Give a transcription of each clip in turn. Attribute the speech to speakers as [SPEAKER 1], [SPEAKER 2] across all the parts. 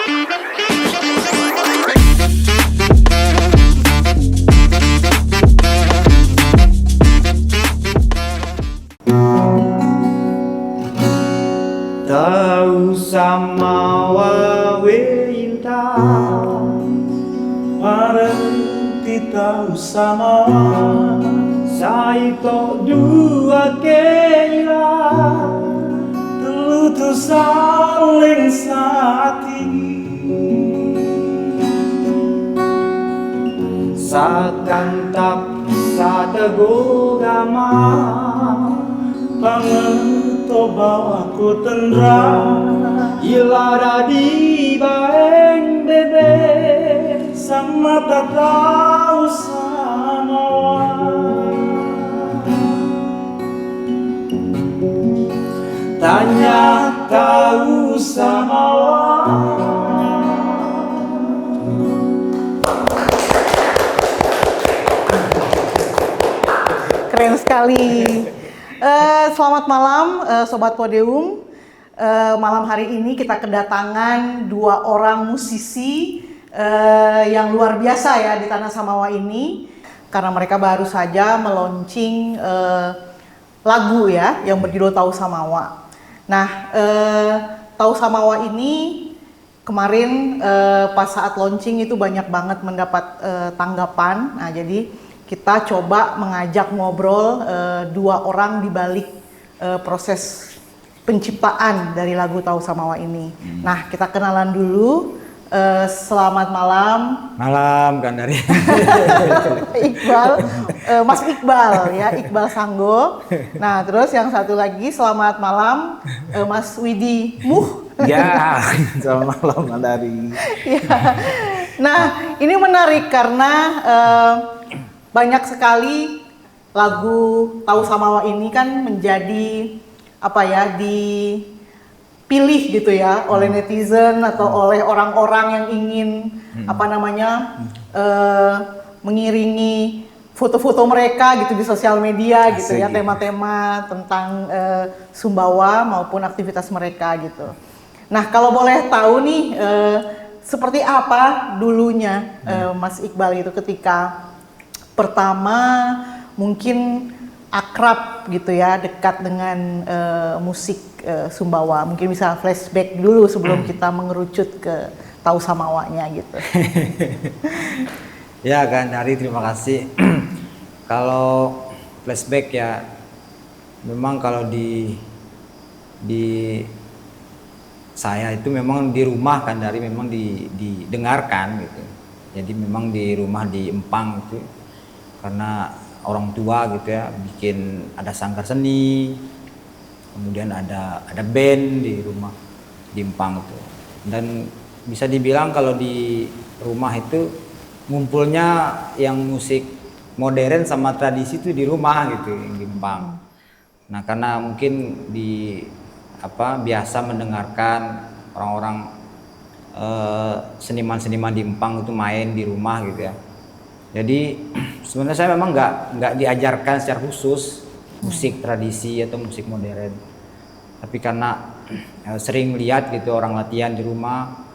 [SPEAKER 1] Tahu sama wawe inta
[SPEAKER 2] Parenti tahu sama
[SPEAKER 1] saito dua keila
[SPEAKER 2] Telu tu saling sati
[SPEAKER 1] sakantap satagogama
[SPEAKER 2] Pangeto bawaku tendra
[SPEAKER 1] ilara di baeng bebe
[SPEAKER 2] Sama tak tahu sama
[SPEAKER 1] tanya tahu sama
[SPEAKER 3] Keren sekali. Selamat malam Sobat Podium. Malam hari ini kita kedatangan dua orang musisi yang luar biasa ya di Tanah Samawa ini. Karena mereka baru saja meluncing lagu ya yang berjudul Tahu Samawa. Nah, Tahu Samawa ini kemarin pas saat launching itu banyak banget mendapat tanggapan. Nah, jadi kita coba mengajak ngobrol dua orang di balik proses penciptaan dari lagu Tahu Samawa ini. Nah, kita kenalan dulu. Selamat malam.
[SPEAKER 1] malam Gandari.
[SPEAKER 3] Iqbal, Mas Iqbal ya, Iqbal Sanggo. Nah, terus yang satu lagi selamat malam Mas Widi Muh.
[SPEAKER 2] Ya, selamat malam Gandari.
[SPEAKER 3] Ya. Nah, ini menarik karena banyak sekali lagu Tahu Samawa ini kan menjadi apa ya dipilih gitu ya oleh netizen atau oleh orang-orang yang ingin apa namanya mengiringi foto-foto mereka gitu di sosial media gitu ya, tema-tema tentang Sumbawa maupun aktivitas mereka gitu. Nah, kalau boleh tahu nih seperti apa dulunya Mas Iqbal itu ketika pertama mungkin akrab gitu ya, dekat dengan musik Sumbawa. Mungkin bisa flashback dulu sebelum kita mengerucut ke Tahu Samawanya gitu.
[SPEAKER 1] Ya Gandari, terima kasih. Kalau flashback ya, memang kalau di saya itu memang di rumah Gandari memang didengarkan gitu. Jadi memang di rumah di Empang itu karena orang tua gitu ya bikin ada sanggar seni, kemudian ada band di rumah di Empang itu. Dan bisa dibilang kalau di rumah itu ngumpulnya yang musik modern sama tradisi itu di rumah gitu yang di Empang. Nah, karena mungkin biasa mendengarkan orang-orang seniman-seniman di Empang itu main di rumah gitu ya. Jadi sebenarnya saya memang nggak diajarkan secara khusus musik tradisi atau musik modern, tapi karena sering lihat gitu orang latihan di rumah.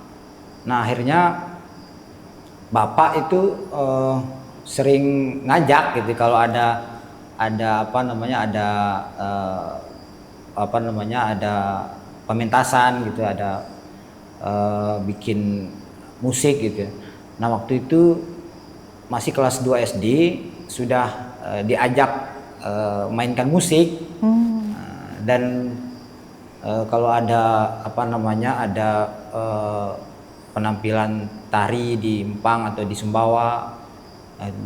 [SPEAKER 1] Nah, akhirnya bapak itu sering ngajak gitu kalau ada pementasan gitu, ada bikin musik gitu. Nah, waktu itu masih kelas 2 SD sudah diajak mainkan musik. Dan kalau ada penampilan tari di Empang atau di Sumbawa,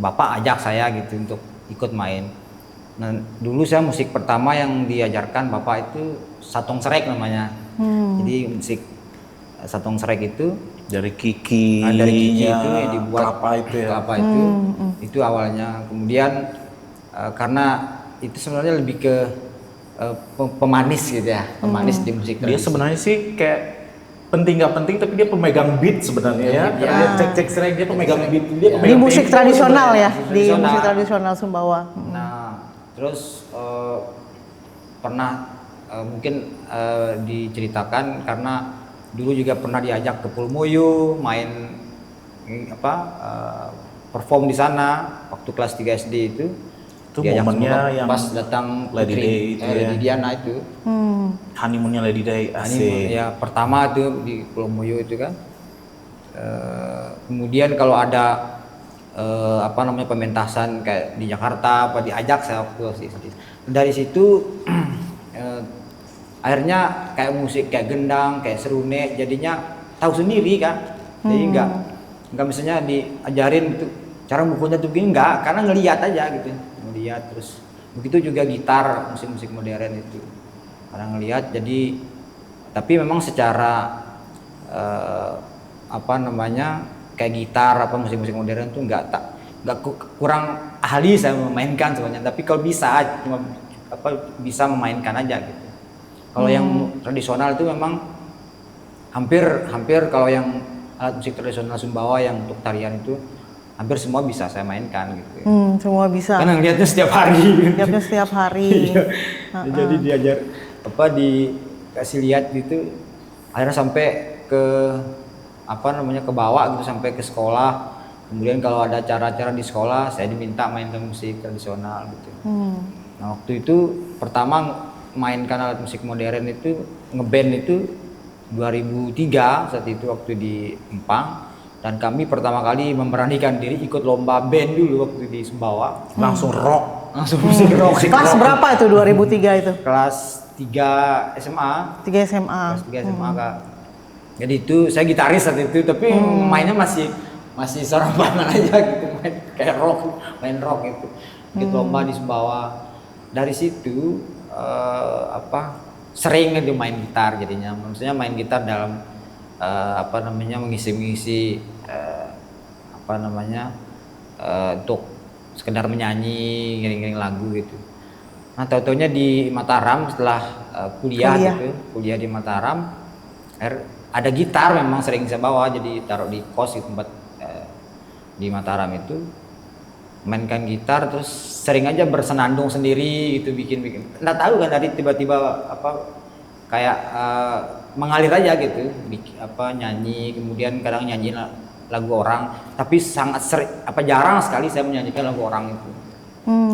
[SPEAKER 1] bapak ajak saya gitu untuk ikut main. Nah, dulu saya musik pertama yang diajarkan bapak itu Satong Srek namanya. Jadi musik Satong Srek itu
[SPEAKER 2] Dari Kiki
[SPEAKER 1] itu dibuat kelapa itu awalnya. Kemudian karena itu sebenarnya lebih ke pemanis gitu ya, pemanis di musik tradisi.
[SPEAKER 2] Dia sebenarnya sih kayak penting nggak penting tapi dia pemegang beat sebenarnya ya. Karena dia cek Srek dia pemegang beat, dia
[SPEAKER 3] Di musik tradisional ya, di
[SPEAKER 1] Tradisional.
[SPEAKER 3] musik tradisional Sumbawa.
[SPEAKER 1] Nah, terus pernah mungkin diceritakan karena dulu juga pernah diajak ke Pulmoyo main perform di sana waktu kelas 3 SD itu.
[SPEAKER 2] Itu
[SPEAKER 1] Diajak
[SPEAKER 2] momennya
[SPEAKER 1] sama
[SPEAKER 2] yang
[SPEAKER 1] pas datang
[SPEAKER 2] Lady
[SPEAKER 1] Putri,
[SPEAKER 2] Day itu ya.
[SPEAKER 1] Lady Diana itu.
[SPEAKER 2] Honeymoonnya Lady Day,
[SPEAKER 1] Ini
[SPEAKER 2] asik.
[SPEAKER 1] ya pertama tuh di Pulmoyo itu kan. Kemudian kalau ada pementasan kayak di Jakarta apa diajak saya waktu SD. Dari situ akhirnya kayak musik kayak gendang, kayak serune jadinya tahu sendiri kan. Jadi enggak misalnya diajarin itu cara mukulnya tuh gini enggak, karena ngelihat aja gitu. Ngelihat terus begitu juga gitar musik-musik modern itu. Karena ngelihat jadi tapi memang secara kayak gitar apa musik-musik modern tuh nggak kurang ahli saya memainkan sebenarnya, tapi kalau bisa cuma bisa memainkan aja gitu. Kalau yang tradisional itu memang hampir kalau yang alat musik tradisional Sumbawa yang untuk tarian itu hampir semua bisa saya mainkan gitu.
[SPEAKER 3] Semua bisa.
[SPEAKER 1] Karena ngelihatnya setiap hari.
[SPEAKER 3] Lihatnya setiap hari.
[SPEAKER 1] Iya. Jadi diajar dikasih lihat gitu, akhirnya sampai ke ke bawah gitu sampai ke sekolah. Kemudian kalau ada acara-acara di sekolah saya diminta mainkan musik tradisional gitu. Nah waktu itu pertama mainkan alat musik modern itu ngeband itu 2003 saat itu waktu di Empang, dan kami pertama kali memberanikan diri ikut lomba band dulu waktu di Sumbawa.
[SPEAKER 2] Langsung rock.
[SPEAKER 1] Musik rock.
[SPEAKER 3] Kelas berapa itu 2003 itu?
[SPEAKER 1] Kelas 3 SMA.
[SPEAKER 3] 3 SMA.
[SPEAKER 1] Kelas 3 SMA Kak. Jadi itu saya gitaris saat itu, tapi mainnya masih seorang banget aja gitu, main kayak main rock gitu. Ikut lomba di Sumbawa. Dari situ sering aja main gitar jadinya. Maksudnya main gitar dalam mengisi untuk sekedar menyanyi, ngiring-ngiring lagu gitu. Nah, tau-taunya di Mataram setelah kuliah gitu, kuliah di Mataram, ada gitar memang sering saya bawa, jadi taruh di kos di tempat di Mataram itu, mainkan gitar terus sering aja bersenandung sendiri gitu, bikin nggak tahu kan dari tiba-tiba kayak mengalir aja gitu, nyanyi, kemudian kadang nyanyi lagu orang, tapi sangat jarang sekali saya menyanyikan lagu orang itu.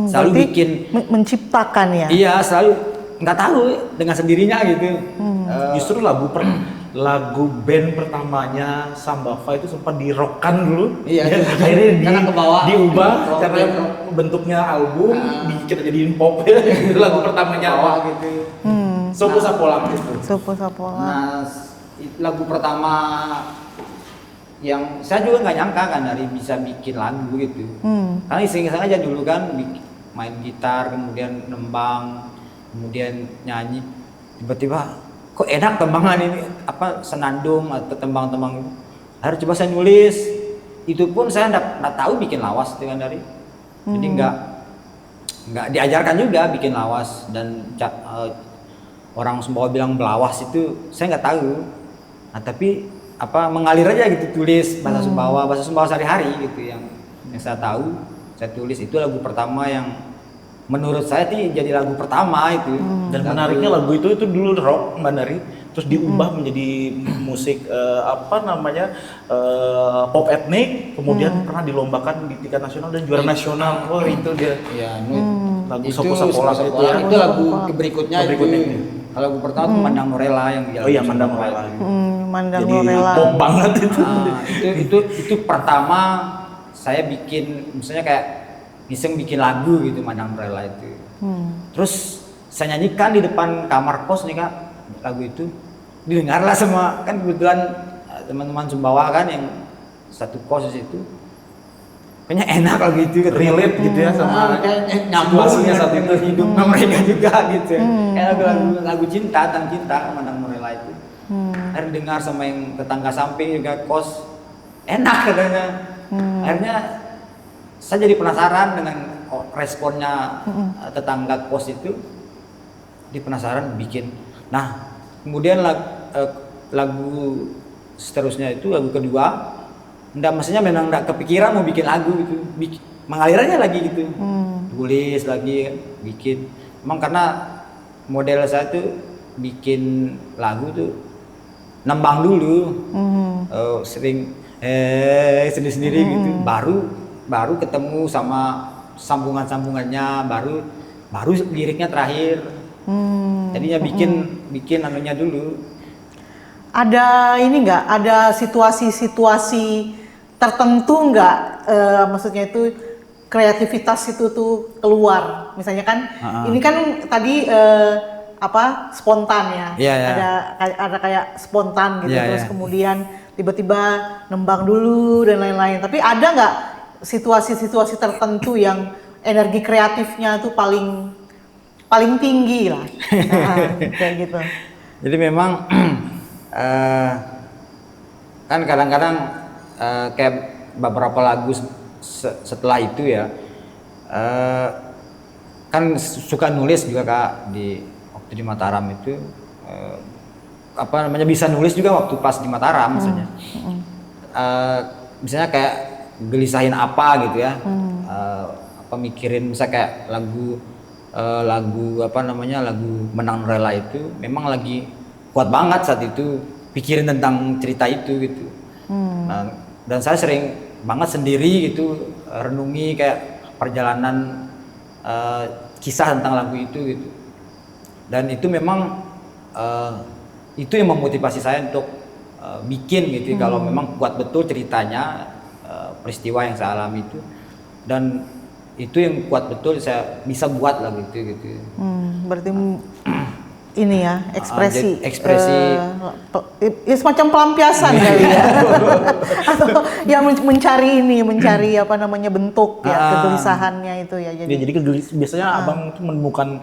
[SPEAKER 1] Selalu bikin
[SPEAKER 3] menciptakan ya.
[SPEAKER 1] Iya, selalu nggak tahu dengan sendirinya gitu.
[SPEAKER 2] Justru lagu band pertamanya Sambava itu sempat dirokkan dulu.
[SPEAKER 1] Iya.
[SPEAKER 2] Akhirnya diubah
[SPEAKER 1] rock,
[SPEAKER 2] karena bentuknya album kita jadiin pop. Itu lagu pertamanya apa gitu. Sopo Sapolang gitu.
[SPEAKER 3] Sopo Sapolang.
[SPEAKER 1] Nah, lagu pertama yang saya juga nggak nyangka kan dari bisa bikin lagu gitu. Karena iseng-iseng aja dulu kan main gitar, kemudian nembang, kemudian nyanyi, tiba-tiba kok enak tembangan ini, senandung atau tembang-tembang itu. Akhirnya coba saya nulis, itu pun saya nggak tahu bikin lawas dengan dari, jadi nggak diajarkan juga bikin lawas, dan orang Sumbawa bilang belawas itu saya nggak tahu. Nah tapi mengalir aja gitu, tulis bahasa Sumbawa sehari-hari gitu yang saya tahu, saya tulis. Itu lagu pertama yang menurut saya sih jadi lagu pertama itu.
[SPEAKER 2] Dan menariknya lagu itu dulu rock Mbak Nari, terus diubah menjadi musik pop etnik, kemudian pernah dilombakan di tingkat nasional dan juara nasional. Oh itu dia.
[SPEAKER 1] Ya,
[SPEAKER 2] lagu
[SPEAKER 1] itu
[SPEAKER 2] Sopo Sapolang itu.
[SPEAKER 1] Itu lagu berikutnya itu. Kalau lagu pertama itu Mandang Norela yang
[SPEAKER 2] Oh iya, Mandang Norela.
[SPEAKER 3] Mandang
[SPEAKER 2] Jadi
[SPEAKER 3] Norela.
[SPEAKER 2] pop banget itu.
[SPEAKER 1] Itu pertama saya bikin, misalnya kayak iseng bikin lagu gitu, Mandang Norela itu. Terus saya nyanyikan di depan kamar kos nih Kak, lagu itu didengarlah sama, kan kebetulan teman-teman Sumbawa kan yang satu kos di situ, kayaknya enak lagu itu,
[SPEAKER 2] Relate gitu ya sama
[SPEAKER 1] nyambung
[SPEAKER 2] situasinya saat itu.
[SPEAKER 1] hidup mereka juga gitu. Kayak lagu cinta, tentang cinta, Mandang Norela itu. Akhirnya dengar sama yang tetangga samping juga kos, enak katanya. Akhirnya saya jadi penasaran dengan responnya tetangga kos itu, dia penasaran bikin. Nah kemudian lagu seterusnya itu, lagu kedua, maksudnya memang nggak kepikiran mau bikin lagu gitu, mengalir aja lagi gitu, tulis lagi, bikin. Emang karena model saya tuh bikin lagu tuh nembang dulu, sering sendiri-sendiri gitu, baru ketemu sama sambungannya, baru liriknya terakhir. Jadinya bikin anunya dulu.
[SPEAKER 3] Ada ini nggak? Ada situasi-situasi tertentu nggak? Maksudnya itu kreativitas itu tuh keluar. Misalnya kan, ini kan tadi spontan ya. Ada kayak spontan gitu. Terus kemudian tiba-tiba nembang dulu dan lain-lain. Tapi ada nggak situasi-situasi tertentu yang energi kreatifnya tuh paling tinggi lah, kayak gitu.
[SPEAKER 1] Jadi memang kan kadang-kadang kayak beberapa lagu setelah itu ya, kan suka nulis juga Kak waktu di Mataram itu, bisa nulis juga waktu pas di Mataram misalnya. Misalnya kayak gelisahin apa gitu ya, mikirin misalnya kayak lagu Menang Rela itu memang lagi kuat banget saat itu, pikirin tentang cerita itu gitu. Nah, dan saya sering banget sendiri gitu renungi kayak perjalanan kisah tentang lagu itu gitu. Dan itu memang itu yang memotivasi saya untuk bikin gitu. Kalau memang kuat betul ceritanya, peristiwa yang saya alami itu, dan itu yang kuat betul saya bisa buat lagu itu gitu.
[SPEAKER 3] Berarti ini ya ekspresi
[SPEAKER 1] ya
[SPEAKER 3] semacam pelampiasan kali ya. Atau ya mencari bentuk ya kegelisahannya itu ya.
[SPEAKER 2] Jadi biasanya abang tuh menemukan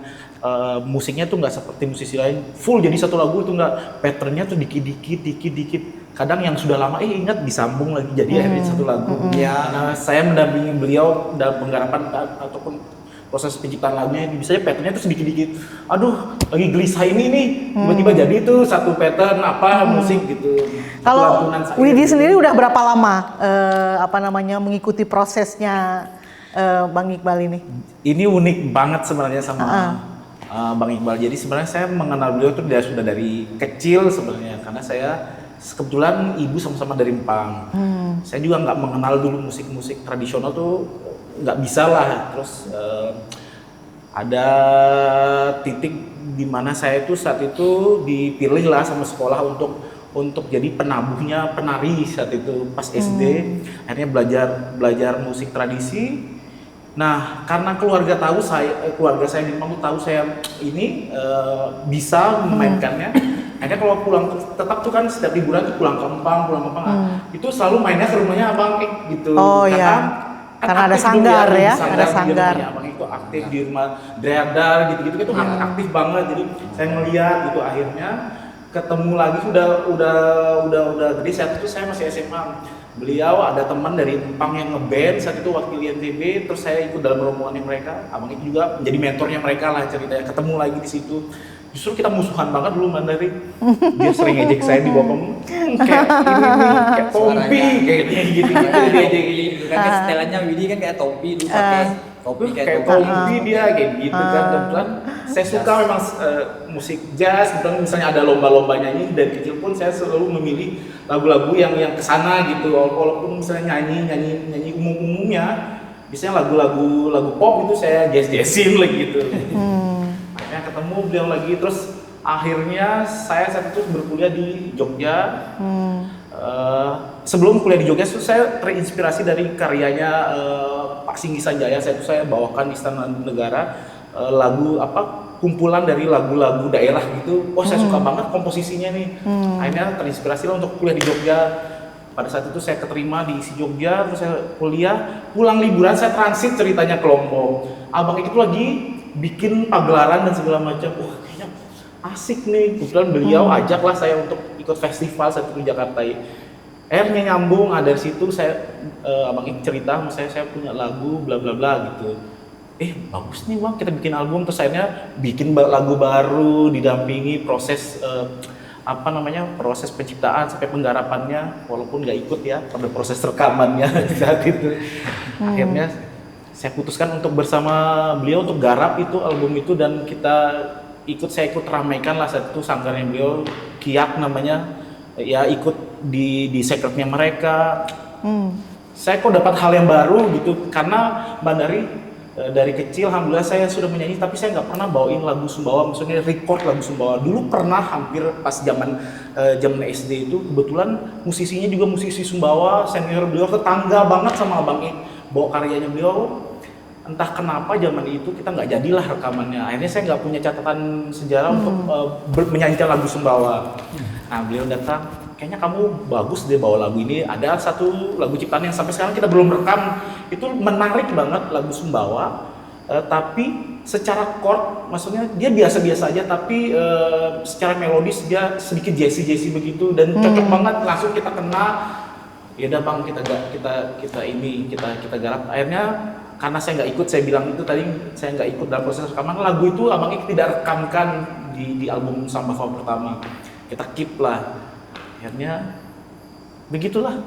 [SPEAKER 2] musiknya tuh nggak seperti musisi lain full jadi satu lagu itu nggak, patternnya tuh dikit. Kadang yang sudah lama ingat disambung lagi jadi akhirnya satu lagu. Karena saya mendampingi beliau dalam penggarapan ataupun proses penciptaan lagunya, biasanya patternnya tuh sedikit-dikit. Aduh, lagi gelisah ini nih, tiba-tiba jadi itu satu pattern musik gitu.
[SPEAKER 3] Kalau Widi sendiri udah berapa lama mengikuti prosesnya Bang Iqbal ini?
[SPEAKER 2] Ini unik banget sebenarnya sama Bang Iqbal. Jadi sebenarnya saya mengenal beliau tuh sudah dari kecil sebenarnya, karena saya kebetulan ibu sama-sama dari Empang. Saya juga nggak mengenal dulu musik-musik tradisional tuh, nggak bisa lah. Terus ada titik di mana saya tuh saat itu dipilih lah sama sekolah untuk jadi penabuhnya penari saat itu pas SD. Akhirnya belajar musik tradisi. Nah, karena keluarga saya di Empang tahu saya ini bisa memainkannya. Akhirnya kalau pulang tetap tuh kan setiap liburan tuh pulang ke Empang, itu selalu mainnya ke rumahnya Abang gitu.
[SPEAKER 3] Karena ada sanggar ya, ada sanggar.
[SPEAKER 2] Abang itu aktif di rumah Dreadar gitu-gitu itu aktif banget. Jadi saya ngeliat gitu, akhirnya ketemu lagi udah gede. Saat itu saya masih SMA. Beliau ada teman dari Empang yang ngeband saat itu wakil INTB, terus saya ikut dalam rombongannya mereka. Abang itu juga menjadi mentornya mereka lah ceritanya. Ketemu lagi di situ. Justru kita musuhan banget dulu Mandari. Dia sering ngejek saya di bawah kayak kayak Tompi kayak gitu dia ejek
[SPEAKER 1] kan setelannya Widi kan kayak Tompi dulu pakai topi
[SPEAKER 2] kayak Tompi dia kayak gitu kan. Kebetulan saya suka memang musik jazz, kebetulan misalnya ada lomba-lomba nyanyi dari kecil pun saya selalu memilih lagu-lagu yang kesana gitu. Walaupun misalnya nyanyi umumnya biasanya lagu pop itu saya jazz-jazzin lagi gitu. Ketemu beliau lagi, terus akhirnya saya saat itu berkuliah di Jogja. Sebelum kuliah di Jogja saya terinspirasi dari karyanya Pak Singgi Sanjaya. Saya bawakan di Istana Negara kumpulan dari lagu-lagu daerah gitu. Saya suka banget komposisinya nih. Akhirnya terinspirasi lah untuk kuliah di Jogja. Pada saat itu saya keterima di ISI Jogja, terus saya kuliah, pulang liburan saya transit ceritanya ke Lombok. Abang itu lagi bikin pagelaran dan segala macam. Kayaknya asik nih. Kebetulan beliau ajaklah saya untuk ikut festival saat itu di Jakarta. Akhirnya nyambung. Dari situ abang itu cerita sama saya punya lagu bla bla bla gitu. Bagus nih Bang, kita bikin album. Terus akhirnya bikin lagu baru, didampingi proses proses penciptaan sampai penggarapannya, walaupun nggak ikut ya pada proses rekamannya saat itu. Akhirnya saya putuskan untuk bersama beliau untuk garap itu album itu, dan saya ikut ramaikan lah saat itu sanggarnya beliau, Kiak namanya. ya ikut di secretnya mereka. Saya kok dapat hal yang baru gitu, karena Mbak dari kecil alhamdulillah saya sudah menyanyi, tapi saya nggak pernah bawain lagu Sumbawa, maksudnya record lagu Sumbawa. Dulu pernah hampir pas zaman SD itu, kebetulan musisinya juga musisi Sumbawa, senior beliau, tetangga banget sama Abang Ik, bawa karyanya beliau. Entah kenapa zaman itu kita nggak jadilah rekamannya. Akhirnya saya nggak punya catatan sejarah untuk menyanyikan lagu Sumbawa. Nah beliau datang, kayaknya kamu bagus deh bawa lagu ini. Ada satu lagu ciptaan yang sampai sekarang kita belum rekam. Itu menarik banget lagu Sumbawa. Tapi secara chord, maksudnya dia biasa-biasa aja. Tapi secara melodis dia sedikit jazzy begitu dan cocok banget. Langsung kita kena. Ya udah bang, kita garap. Akhirnya karena saya nggak ikut, saya bilang itu tadi, saya nggak ikut dalam proses rekaman lagu itu. Abang Ik tidak rekamkan di album Sambava pertama, kita keep lah. Akhirnya begitulah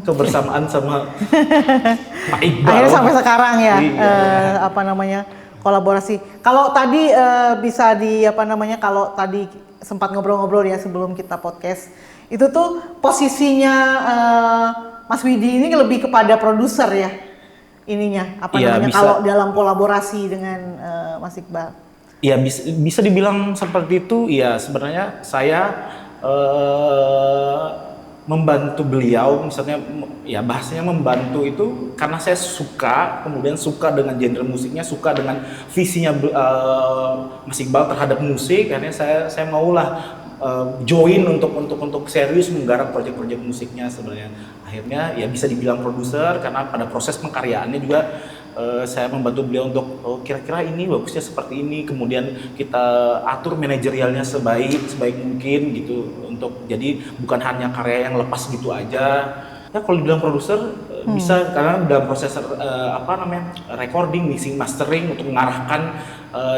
[SPEAKER 2] kebersamaan sama Pak Iqbal.
[SPEAKER 3] Akhirnya sampai sekarang ya,
[SPEAKER 2] Iya.
[SPEAKER 3] Kolaborasi. Kalau tadi bisa kalau tadi sempat ngobrol-ngobrol ya sebelum kita podcast, itu tuh posisinya Mas Widi ini lebih kepada produser ya. Ininya kalau dalam kolaborasi dengan Mas Iqbal.
[SPEAKER 2] Iya bisa dibilang seperti itu. Ya sebenarnya saya membantu beliau, misalnya ya bahasanya membantu itu karena saya suka, kemudian suka dengan genre musiknya, suka dengan visinya Mas Iqbal terhadap musik. Akhirnya saya maulah join untuk serius menggarap proyek-proyek musiknya sebenarnya. Akhirnya ya bisa dibilang produser karena pada proses pengkaryaannya juga saya membantu beliau untuk kira-kira ini bagusnya seperti ini, kemudian kita atur manajerialnya sebaik mungkin gitu, untuk jadi bukan hanya karya yang lepas gitu aja. Ya kalau dibilang produser bisa, karena dalam proses recording, mixing, mastering untuk mengarahkan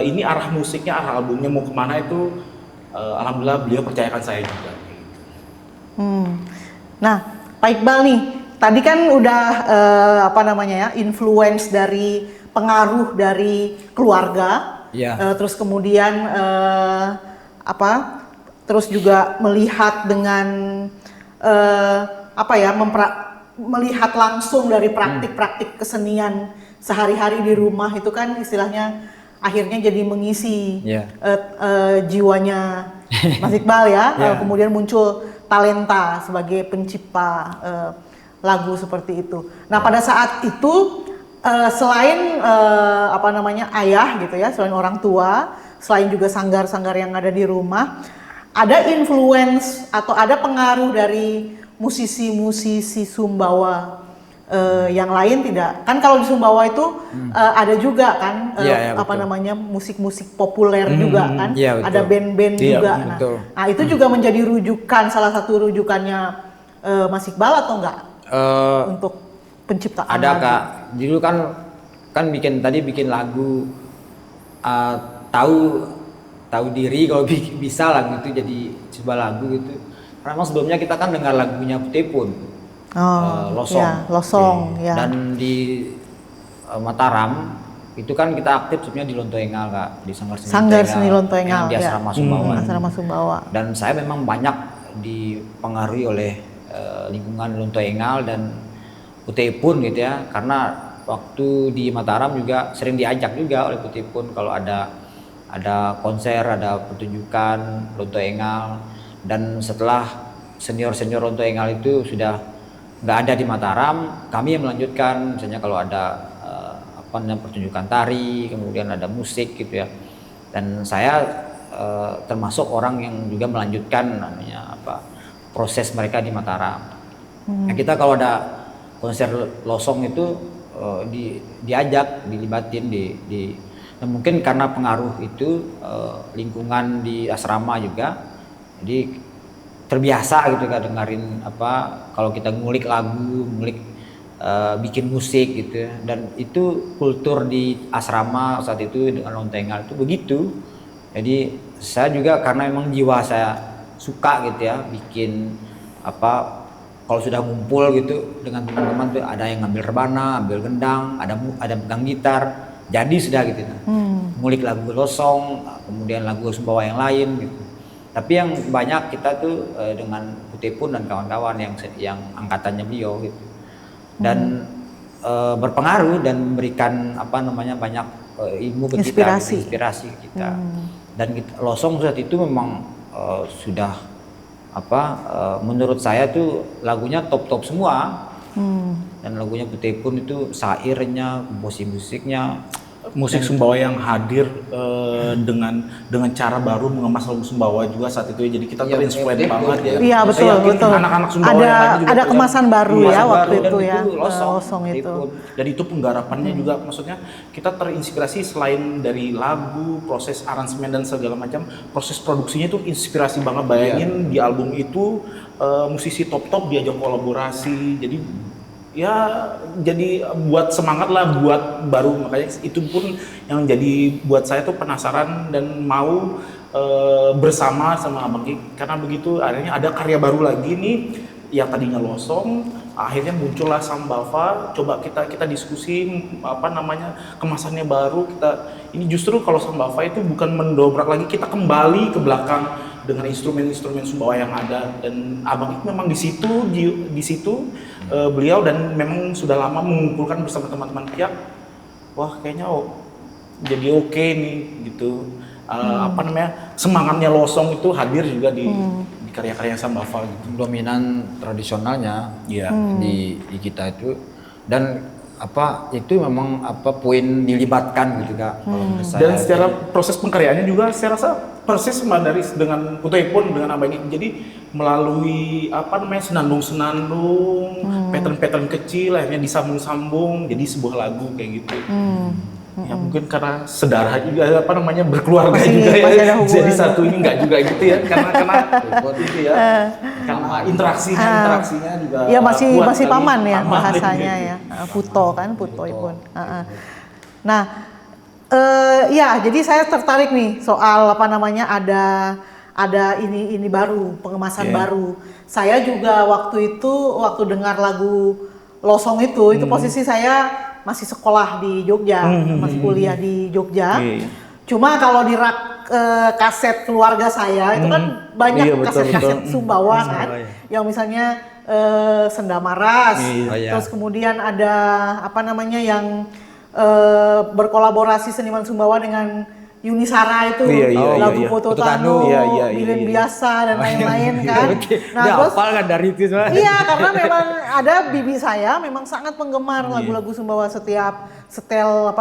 [SPEAKER 2] ini arah musiknya, arah albumnya mau kemana itu. Alhamdulillah beliau percayakan saya juga.
[SPEAKER 3] Nah, Pak Iqbal nih, tadi kan udah influence dari pengaruh dari keluarga, terus kemudian terus juga melihat dengan melihat langsung dari praktik-praktik kesenian sehari-hari di rumah itu kan istilahnya akhirnya jadi mengisi jiwanya Mas Iqbal ya. Kemudian muncul talenta sebagai pencipta lagu seperti itu. Nah pada saat itu selain ayah gitu ya, selain orang tua, selain juga sanggar-sanggar yang ada di rumah, ada influence atau ada pengaruh dari musisi-musisi Sumbawa yang lain tidak? Kan kalau di Sumbawa itu ada juga kan musik-musik populer juga kan, ada band-band juga. Nah itu juga menjadi rujukan, salah satu rujukannya Mas Iqbal atau enggak untuk penciptaan
[SPEAKER 1] ada
[SPEAKER 3] lagu?
[SPEAKER 1] Kak, dulu kan bikin lagu tahu diri kalau bisa lagu itu jadi sebuah lagu gitu. Karena memang sebelumnya kita kan dengar lagunya Putepun. Losong. Dan di Mataram itu kan kita aktif sebenarnya di Lontoengal Kak, di
[SPEAKER 3] Sanggar Seni Lontoengal
[SPEAKER 1] di Asrama
[SPEAKER 3] Sumbawa.
[SPEAKER 1] Dan saya memang banyak dipengaruhi oleh lingkungan Lontoengal dan Putepun gitu ya, karena waktu di Mataram juga sering diajak juga oleh Putepun kalau ada konser, ada pertunjukan Lontoengal. Dan setelah senior Lontoengal itu sudah nggak ada di Mataram, kami yang melanjutkan, misalnya kalau ada pertunjukan tari, kemudian ada musik gitu ya. Dan saya termasuk orang yang juga melanjutkan proses mereka di Mataram. Nah, kita kalau ada konser losong itu dilibatin dan mungkin karena pengaruh itu lingkungan di asrama juga, jadi terbiasa gitu kan dengerin kalau kita ngulik lagu, bikin musik gitu ya. Dan itu kultur di asrama saat itu dengan Lontoengal itu begitu. Jadi saya juga karena memang jiwa saya suka gitu ya, bikin kalau sudah ngumpul gitu dengan teman-teman tuh, ada yang ngambil rebana, ambil gendang, ada pegang gitar, jadi sudah gitu. Ngulik lagu losong, kemudian lagu Sumbawa yang lain gitu. Tapi yang banyak kita tuh dengan Putepun dan kawan-kawan yang angkatannya beliau gitu. Dan berpengaruh dan memberikan apa namanya banyak ilmu ke kita, gitu, inspirasi ke kita. Dan Losong saat itu memang sudah menurut saya tuh lagunya top semua. Dan lagunya Putepun itu syairnya, komposisi musiknya,
[SPEAKER 2] musik Sumbawa yang hadir dengan cara baru mengemas lagu Sumbawa juga saat itu, jadi kita terinspirasi banget ya.
[SPEAKER 3] Iya betul.
[SPEAKER 2] Anak-anak Sumbawa yang lain juga
[SPEAKER 3] ada kemasan baru ya waktu itu ya.
[SPEAKER 1] Losong
[SPEAKER 3] itu.
[SPEAKER 2] Dan itu penggarapannya juga, maksudnya kita terinspirasi selain dari lagu, proses aransemen dan segala macam, proses produksinya itu inspirasi banget. Bayangin di album itu musisi top diajak kolaborasi, jadi buat semangat lah buat baru. Makanya itu pun yang jadi buat saya tuh penasaran dan mau bersama sama Abang Gik, karena begitu akhirnya ada karya baru lagi nih yang tadinya Losong, akhirnya muncullah Sambava. Coba kita diskusi kemasannya baru. Ini justru kalau Sambava itu bukan mendobrak lagi, kita kembali ke belakang dengan instrumen-instrumen Sumbawa yang ada. Dan Abang Gik memang di situ beliau, dan memang sudah lama mengumpulkan bersama teman-teman pihak. Wah kayaknya jadi oke nih gitu. Semangatnya Losong itu hadir juga di karya-karya Sambava gitu.
[SPEAKER 1] Dominan tradisionalnya di kita itu, dan itu memang poin dilibatkan gitu Kak.
[SPEAKER 2] Dan secara proses pengkaryaannya juga saya rasa persis sama dari dengan Putepun dengan Abang Gik. Jadi melalui senandung-senandung, pattern-pattern kecil akhirnya disambung-sambung jadi sebuah lagu kayak gitu. Ya mungkin karena sedarah juga berkeluarga juga ya. Jadi satu ini enggak juga gitu ya, karena itu ya. Karena interaksinya juga.
[SPEAKER 3] Ya masih paman ya bahasanya ya. Puto Ipun. Nah, ya jadi saya tertarik nih soal ada ini baru, pengemasan baru. Saya juga waktu dengar lagu Losong itu posisi saya masih sekolah di Jogja, masih kuliah di Jogja. Cuma kalau di rak kaset keluarga saya itu kan banyak kaset-kaset Sumbawa kan, yang misalnya Senda Maras, terus kemudian ada yang berkolaborasi seniman Sumbawa dengan Yuni Sara itu, lagu Foto Tanu, Bilin Biasa dan lain-lain kan. Nah terus
[SPEAKER 1] kan dari itu soalnya.
[SPEAKER 3] Iya, karena memang ada bibi saya memang sangat penggemar lagu-lagu Sumbawa. Setiap setel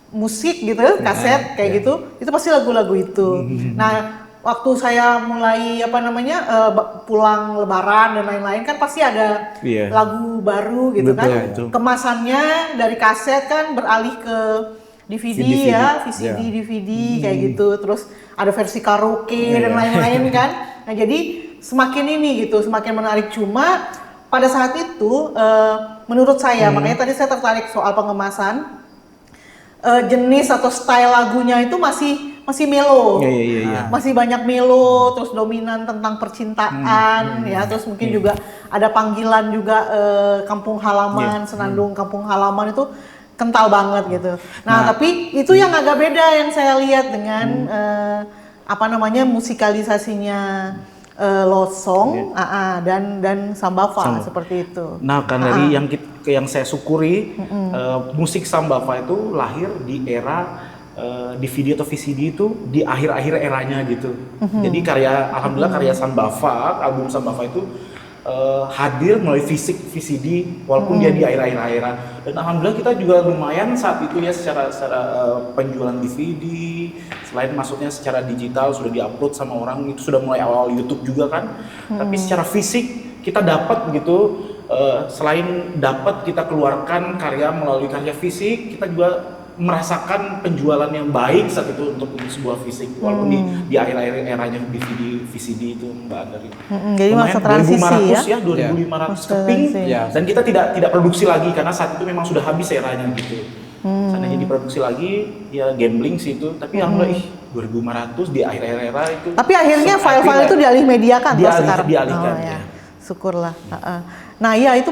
[SPEAKER 3] musik gitu, kaset kayak gitu, itu pasti lagu-lagu itu. Nah waktu saya mulai pulang Lebaran dan lain-lain kan pasti ada lagu baru gitu kan. Kemasannya dari kaset kan beralih ke DVD ya, VCD, DVD kayak gitu. Terus ada versi karaoke dan lain-lain kan. Nah jadi semakin menarik. Cuma pada saat itu menurut saya, makanya tadi saya tertarik soal pengemasan, jenis atau style lagunya itu masih melo, masih banyak melo, terus dominan tentang percintaan ya, terus mungkin juga ada panggilan juga kampung halaman, senandung kampung halaman itu kental banget gitu. Nah tapi itu yang agak beda yang saya lihat dengan musikalisasinya Losong dan Sambava seperti itu.
[SPEAKER 2] Nah kan dari yang saya syukuri, musik Sambava itu lahir di era DVD atau VCD itu di akhir-akhir eranya gitu. Jadi alhamdulillah karya Sambava, album Sambava itu hadir melalui fisik VCD walaupun dia di akhir-akhir era. Dan alhamdulillah kita juga lumayan saat itu ya secara penjualan DVD, selain masuknya secara digital sudah diupload sama orang, itu sudah mulai awal YouTube juga kan. Tapi secara fisik kita dapat gitu, selain dapat kita keluarkan karya melalui karya fisik, kita juga merasakan penjualan yang baik saat itu untuk sebuah fisik, walaupun di akhir-akhir eranya DVD, VCD itu Mbak Dari.
[SPEAKER 3] Jadi masa transisi
[SPEAKER 2] 2.500 keping, dan kita tidak produksi lagi karena saat itu memang sudah habis eranya gitu. Seandainya diproduksi lagi, ya gambling sih itu, tapi alhamdulillah 2.500 di akhir-akhir era itu.
[SPEAKER 3] Tapi akhirnya file-file itu dialih mediakan sekarang.
[SPEAKER 2] Dialihkan.
[SPEAKER 3] Syukurlah. Nah, ya itu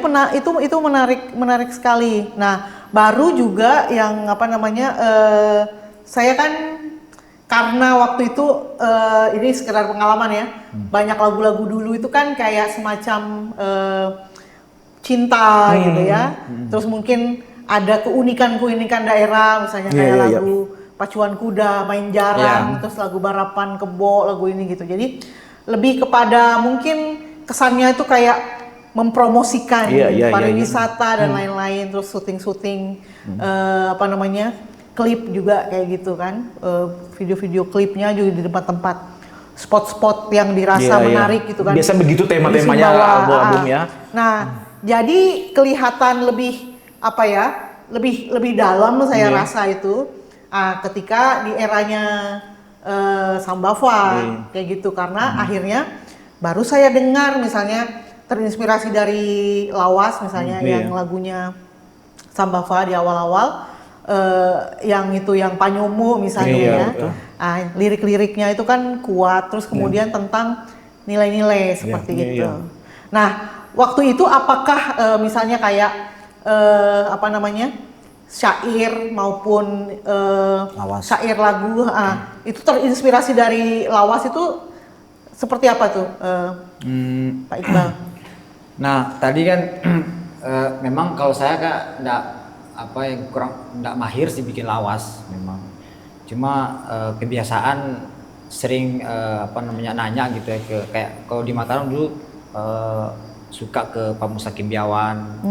[SPEAKER 3] menarik sekali. Nah, baru juga yang saya kan karena waktu itu ini sekedar pengalaman ya, banyak lagu-lagu dulu itu kan kayak semacam cinta gitu ya. Terus mungkin ada keunikan daerah, misalnya kayak lagu Pacuan Kuda, Main Jarang, terus lagu Barapan Kebo, lagu ini gitu. Jadi lebih kepada mungkin kesannya itu kayak mempromosikan pariwisata dan lain-lain, terus syuting-syuting apa namanya, klip juga kayak gitu kan, video-video klipnya juga di tempat-tempat spot-spot yang dirasa menarik gitu kan.
[SPEAKER 2] Biasa begitu tema-temanya album ya.
[SPEAKER 3] Nah, jadi kelihatan lebih apa ya, lebih dalam saya rasa itu ketika di eranya Sambava kayak gitu, karena akhirnya baru saya dengar misalnya terinspirasi dari Lawas misalnya yang lagunya Sambava di awal-awal, yang itu yang Panyomo misalnya ya. Lirik-liriknya itu kan kuat, terus kemudian tentang nilai-nilai seperti gitu. Nah, waktu itu apakah misalnya kayak apa namanya, syair maupun syair lagu itu terinspirasi dari Lawas itu seperti apa tuh, Pak Iqbal?
[SPEAKER 1] Nah, tadi kan memang kalau saya Kak enggak mahir sih bikin lawas memang. Cuma kebiasaan sering nanya gitu ya, kayak kalau di Mataram dulu suka ke Pak Mus Hakim Biawan.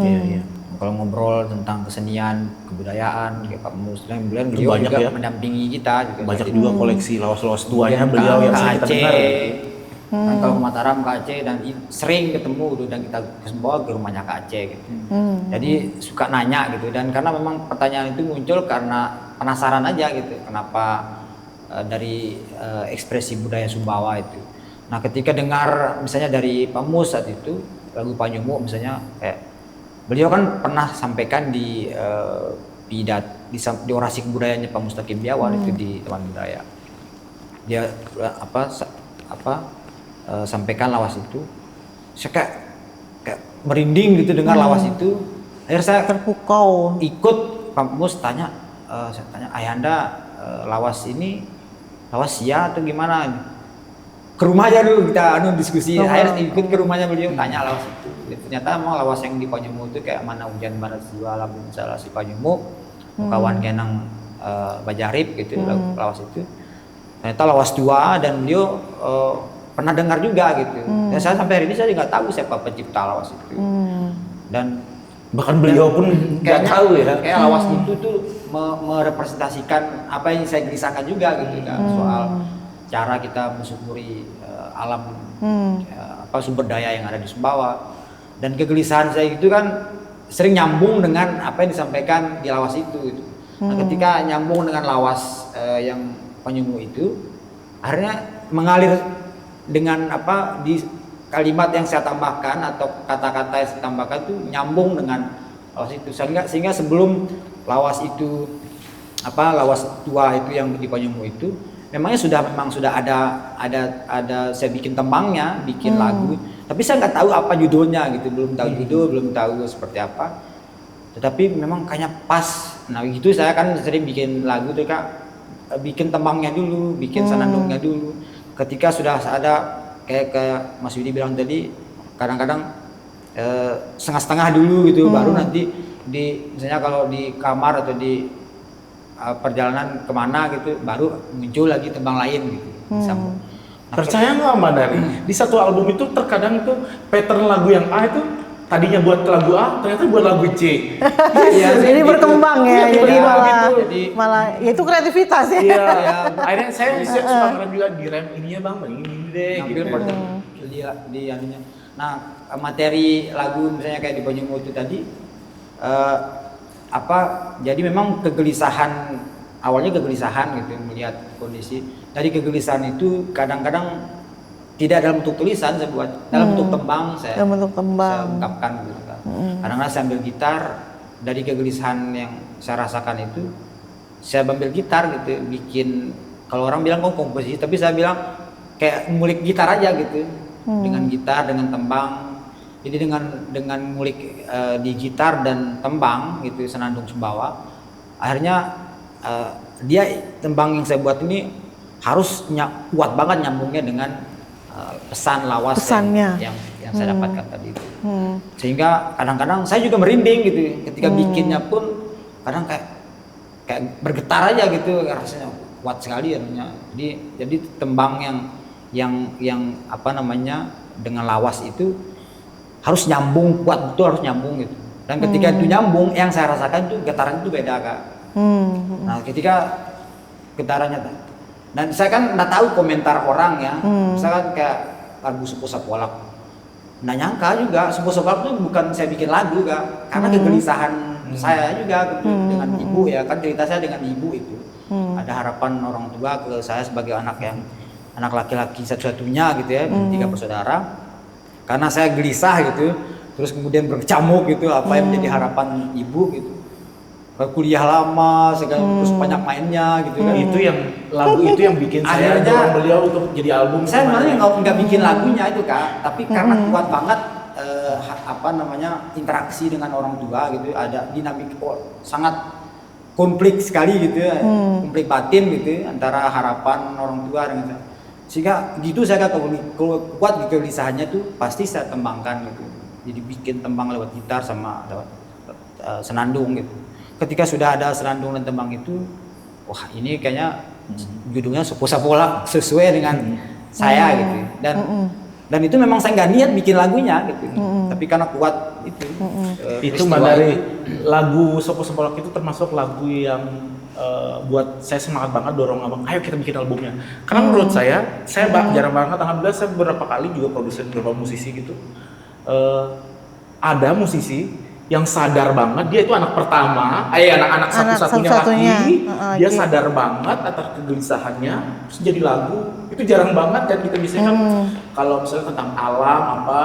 [SPEAKER 1] Kalau ngobrol tentang kesenian, kebudayaan, kayak Pak Mus, beliau
[SPEAKER 2] banyak
[SPEAKER 1] juga
[SPEAKER 2] ya,
[SPEAKER 1] mendampingi kita juga.
[SPEAKER 2] Banyak juga koleksi lawas-lawas tuanya beliau yang sering kita dengar.
[SPEAKER 1] Kan kalau ke Mataram ke Aceh dan sering ketemu gitu, dan kita bawa ke rumahnya ke Aceh gitu. Jadi suka nanya gitu, dan karena memang pertanyaan itu muncul karena penasaran aja gitu, kenapa dari ekspresi budaya Sumbawa itu. Nah, ketika dengar misalnya dari Pak Mus saat itu lagu Panyomo misalnya, kayak beliau kan pernah sampaikan di orasi kebudayaannya Pak Mustaqim Biawan itu di Taman Budaya. Dia sampaikan lawas itu, saya kayak merinding gitu dengar lawas itu. Akhirnya saya
[SPEAKER 3] terpukau,
[SPEAKER 1] ikut Pak Mus saya tanya, Ayanda lawas ini lawas ya atau gimana? Ke rumah aja dulu kita diskusi. Akhirnya ikut ke rumahnya beliau, tanya lawas itu. Ternyata emang lawas yang di Panyomo itu kayak mana hujan barat siwa lamun salah si Panyomo, kawan kenang Bajarib gitu, lawas itu. Ternyata lawas tua, dan beliau pernah dengar juga gitu. Dan saya sampai hari ini saya nggak tahu siapa pencipta lawas itu. Dan
[SPEAKER 2] bahkan beliau pun nggak tahu ya.
[SPEAKER 1] Kayak lawas itu tuh merepresentasikan apa yang saya gelisahkan juga gitu kan, soal cara kita mensyukuri alam, sumber daya yang ada di Sumbawa. Dan kegelisahan saya itu kan sering nyambung dengan apa yang disampaikan di lawas itu gitu. Nah, ketika nyambung dengan lawas yang Panyomo itu, akhirnya mengalir dengan di kalimat yang saya tambahkan atau kata-kata yang saya tambahkan itu nyambung dengan lawas itu, sehingga sebelum lawas itu lawas tua itu yang di Panyomo itu memang sudah ada saya bikin tembangnya, bikin lagu, tapi saya nggak tahu apa judulnya gitu, belum tahu judul, belum tahu seperti apa, tetapi memang kayaknya pas. Nah gitu saya kan sering bikin lagu tuh Kak, bikin tembangnya dulu, bikin senandungnya dulu. Ketika sudah ada kayak Mas Widi bilang tadi, kadang-kadang setengah-setengah dulu gitu, baru nanti misalnya kalau di kamar atau di perjalanan kemana gitu, baru muncul lagi tembang lain gitu. Nah,
[SPEAKER 2] percaya nggak Mbak Dari? Di satu album itu terkadang itu pattern lagu yang A itu tadinya buat lagu A, ternyata buat lagu C.
[SPEAKER 3] Jadi berkembang ya, jadi malah ya itu kreativitas ya.
[SPEAKER 2] Iya, akhirnya saya suka ngerem juga di rem ininya bang, ini deh. Gitu.
[SPEAKER 1] Di anunya. Nah, materi lagu misalnya kayak di Panyomo itu tadi, jadi memang kegelisahan, awalnya kegelisahan gitu melihat kondisi. Dari kegelisahan itu kadang-kadang tidak dalam bentuk tulisan saya buat, dalam bentuk tembang saya ungkapkan gitu kan. Kadang-kadang saya ambil gitar, dari kegelisahan yang saya rasakan itu saya ambil gitar gitu, bikin, kalau orang bilang komposisi, tapi saya bilang kayak ngulik gitar aja gitu, dengan gitar, dengan tembang. Jadi dengan ngulik di gitar dan tembang gitu, senandung Sumbawa, akhirnya dia tembang yang saya buat ini harus kuat banget nyambungnya dengan pesan lawas
[SPEAKER 3] Pesannya.
[SPEAKER 1] yang saya dapatkan tadi itu. Sehingga kadang-kadang saya juga merinding gitu ketika bikinnya pun kadang kayak bergetar aja gitu, rasanya kuat sekali anunya. Jadi tembang yang apa namanya dengan lawas itu harus nyambung, kuat betul, harus nyambung gitu. Dan ketika itu nyambung, yang saya rasakan itu getaran itu beda Kak. Nah ketika getarannya, dan saya kan nggak tahu komentar orang ya, misalkan kayak lagu Supo Sapolak, nggak nyangka juga Supo Sapolak itu bukan saya bikin lagu Kak, karena kegelisahan saya juga gitu, dengan ibu ya kan, cerita saya dengan ibu itu. Ada harapan orang tua ke saya sebagai anak laki-laki satu-satunya gitu ya, 3 bersaudara. Karena saya gelisah gitu, terus kemudian berkecamuk gitu, apa yang menjadi harapan ibu gitu. Kuliah lama, segala terus banyak mainnya gitu kan.
[SPEAKER 2] Itu yang lagu itu yang bikin saya
[SPEAKER 1] Akhirnya,
[SPEAKER 2] dorong beliau untuk jadi album.
[SPEAKER 1] Saya sebenarnya nggak bikin lagunya itu Kak, tapi karena kuat banget apa namanya interaksi dengan orang tua gitu, ada dinamik sangat konflik sekali gitu ya, konflik batin gitu antara harapan orang tua dengan saya. Sehingga gitu saya kalau kuat gitu lisannya tuh pasti saya tembangkan gitu. Jadi bikin tembang lewat gitar sama lewat senandung gitu. Ketika sudah ada senandung dan tembang itu, wah ini kayaknya judulnya Supo Sapolak sesuai dengan saya gitu. Dan itu memang saya nggak niat bikin lagunya gitu, tapi karena kuat itu.
[SPEAKER 2] Itu dari lagu Supo Sapolak itu termasuk lagu yang buat saya semangat banget dorong abang, ayo kita bikin albumnya. Karena menurut saya jarang banget, alhamdulillah saya beberapa kali juga produsen beberapa musisi gitu. Ada musisi yang sadar banget dia itu anak pertama, anak satu-satunya laki, dia sadar banget atas kegelisahannya, terus jadi lagu. Itu jarang banget kan kita bisa kan kalau misalnya tentang alam apa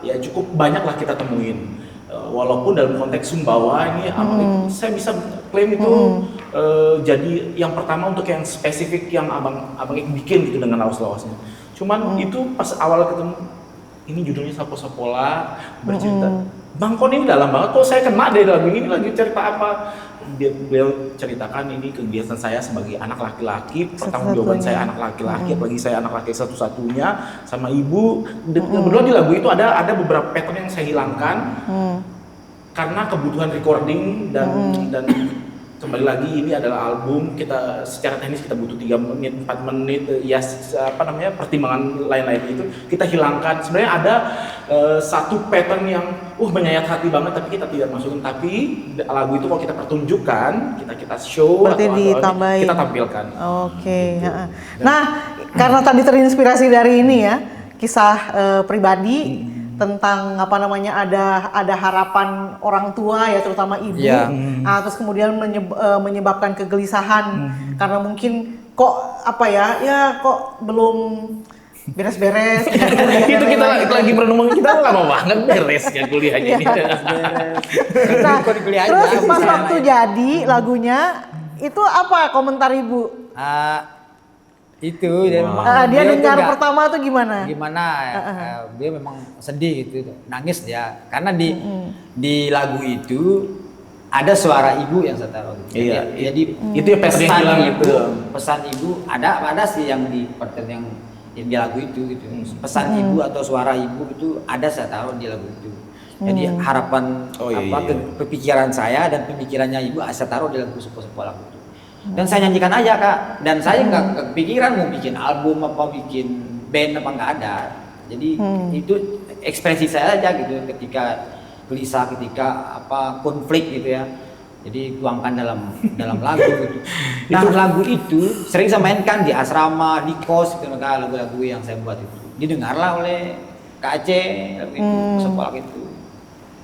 [SPEAKER 2] ya cukup banyak lah kita temuin. Walaupun dalam konteks Sumbawa ini saya bisa klaim itu jadi yang pertama untuk yang spesifik yang abang bikin gitu dengan lawas-lawasnya. Cuman itu pas awal ketemu ini judulnya Supo Sapolak bercerita. Bang Kon ini dalam banget, kok saya kena dari lagu ini lagi cerita apa? Beliau ceritakan ini kegiatan saya sebagai anak laki-laki, pertanggungjawaban saya anak laki-laki, apalagi saya anak laki satu-satunya sama ibu. Kebetulan di lagu itu ada beberapa pattern yang saya hilangkan karena kebutuhan recording dan kembali lagi ini adalah album, kita secara teknis kita butuh 3 menit, 4 menit ya pertimbangan lain-lain itu kita hilangkan. Sebenarnya ada satu pattern yang menyayat hati banget tapi kita tidak masukin, tapi lagu itu kalau kita pertunjukkan, kita show
[SPEAKER 3] berarti
[SPEAKER 2] atau kita tampilkan.
[SPEAKER 3] Oke.
[SPEAKER 2] Gitu.
[SPEAKER 3] Nah, karena tadi terinspirasi dari ini ya, kisah pribadi tentang ada harapan orang tua ya, terutama ibu. Terus kemudian menyebabkan kegelisahan karena mungkin kok kok belum beres-beres.
[SPEAKER 2] Itu kita lagi merenung, kita lama banget beresnya kuliahnya ini.
[SPEAKER 3] Nah, terus pas waktu jadi lagunya itu apa komentar ibu?
[SPEAKER 1] Itu dia memang
[SPEAKER 3] dia dengar pertama tuh gimana?
[SPEAKER 1] Dia memang sedih gitu, nangis dia karena di lagu itu ada suara ibu yang saya taruh.
[SPEAKER 2] Iya.
[SPEAKER 1] Jadi
[SPEAKER 2] itu yang pesan
[SPEAKER 1] ibu, pesan ibu ada sih yang di pattern yang di lagu itu gitu. Pesan ibu atau suara ibu itu ada saya taruh di lagu itu. Jadi harapan kepikiran saya dan pemikirannya ibu saya taruh di lagu Supo Sapolak itu. Dan saya nyanyikan aja Kak, dan saya nggak kepikiran mau bikin album apa bikin band apa, nggak ada. Jadi itu ekspresi saya aja gitu ketika gelisah, ketika konflik gitu ya. Jadi tuangkan dalam lagu gitu. Nah lagu itu sering saya mainkan di asrama, di kos gitu Kak, lagu-lagu yang saya buat itu. Didengarlah oleh Kak Aceh lagu itu, Sapolak itu.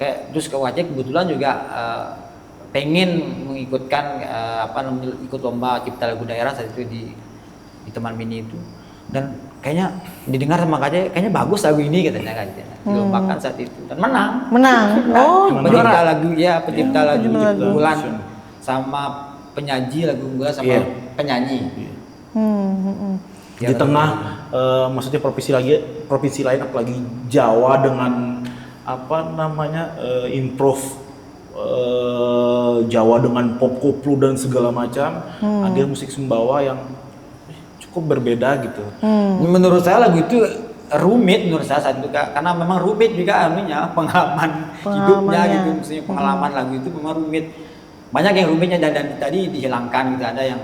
[SPEAKER 1] Kayak terus Kak Aceh kebetulan juga pengen mengikutkan ikut lomba cipta lagu daerah saat itu di Teman Mini itu, dan kayaknya didengar sama Kak Aceh, kayaknya bagus lagu ini katanya Kak Aceh. Dilombakan saat itu dan menang. Pencipta lagu unggulan sama penyaji lagu unggulan sama penyanyi.
[SPEAKER 2] Di tengah maksudnya provinsi lain apalagi Jawa dengan improve Jawa dengan pop koplo dan segala macam, ada musik Sumbawa yang kok berbeda gitu.
[SPEAKER 1] Menurut saya lagu itu rumit menurut saya saat itu Kak. Karena memang rumit juga anunya pengalaman hidupnya
[SPEAKER 3] Pengalamannya.
[SPEAKER 1] gitu, maksudnya pengalaman lagu itu memang rumit. Banyak yang rumitnya dan tadi dihilangkan gitu, ada yang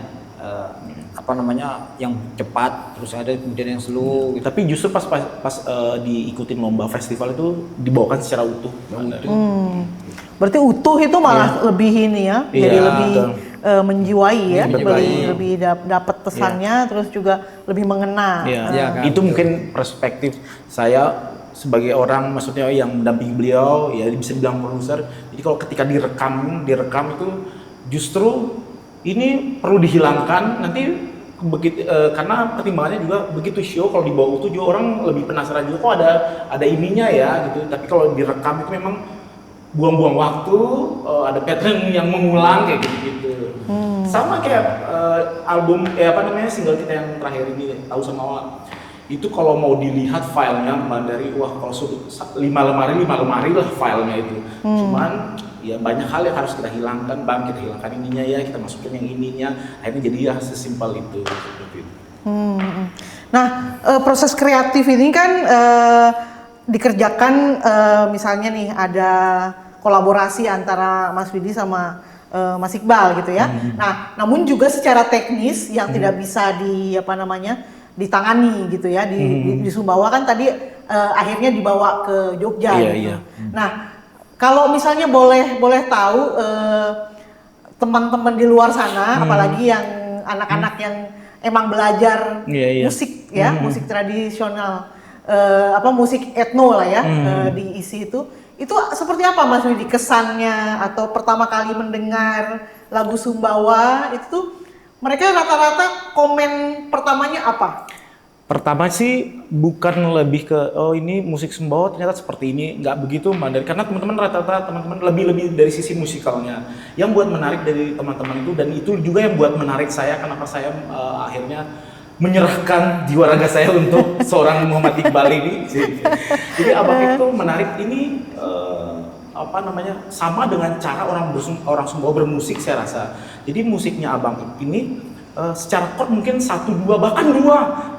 [SPEAKER 1] apa namanya yang cepat, terus ada kemudian yang slow gitu.
[SPEAKER 2] Tapi justru pas diikutin lomba festival itu dibawakan secara utuh.
[SPEAKER 3] Berarti utuh itu malah lebih ini ya,
[SPEAKER 2] Iya,
[SPEAKER 3] jadi lebih
[SPEAKER 2] betul.
[SPEAKER 3] menjiwai ya,
[SPEAKER 1] Menjiwai.
[SPEAKER 3] lebih dapat pesannya, terus juga lebih mengena.
[SPEAKER 2] Iya.
[SPEAKER 1] Iya, kan,
[SPEAKER 2] Itu
[SPEAKER 1] betul.
[SPEAKER 2] mungkin perspektif saya sebagai orang, maksudnya yang mendampingi beliau, ya bisa bilang produser. Jadi kalau ketika direkam itu justru ini perlu dihilangkan nanti begitu, karena pertimbangannya juga begitu show kalau dibawa utuh juga orang lebih penasaran juga kok ada ininya ya gitu. Tapi kalau direkam itu memang buang-buang waktu, ada pattern yang mengulang kayak gitu-gitu. Sama kayak album single kita yang terakhir ini, Tahu Sama Wa. Itu kalau mau dilihat filenya dari kalau 5 lemari lah filenya itu. Cuman ya banyak hal yang harus kita hilangkan, Bang, kita hilangkan ininya ya, kita masukin yang ininya. Akhirnya jadi ya sesimpel itu seperti itu.
[SPEAKER 3] Nah, proses kreatif ini kan dikerjakan misalnya nih ada kolaborasi antara Mas Widi sama Mas Iqbal gitu ya. Nah, namun juga secara teknis yang tidak bisa ditangani gitu ya di Sumbawa kan tadi akhirnya dibawa ke Jogja
[SPEAKER 2] Iya,
[SPEAKER 3] gitu.
[SPEAKER 2] iya.
[SPEAKER 3] Nah, kalau misalnya boleh tahu teman-teman di luar sana, apalagi yang anak-anak yang emang belajar
[SPEAKER 2] Iya, iya.
[SPEAKER 3] musik ya, musik tradisional, musik etno lah ya, diisi itu seperti apa Mas Widi kesannya atau pertama kali mendengar lagu Sumbawa itu tuh mereka rata-rata komen pertamanya apa?
[SPEAKER 2] Pertama sih bukan lebih ke ini musik Sumbawa ternyata seperti ini, nggak begitu Mbak Dari, karena teman-teman lebih dari sisi musikalnya yang buat menarik dari teman-teman itu, dan itu juga yang buat menarik saya kenapa saya akhirnya menyerahkan jiwa raga saya untuk seorang Muhammad Iqbal ini. Jadi Abang itu menarik ini sama dengan cara orang Sumbawa bermusik saya rasa. Jadi musiknya Abang ini secara chord mungkin 1, 2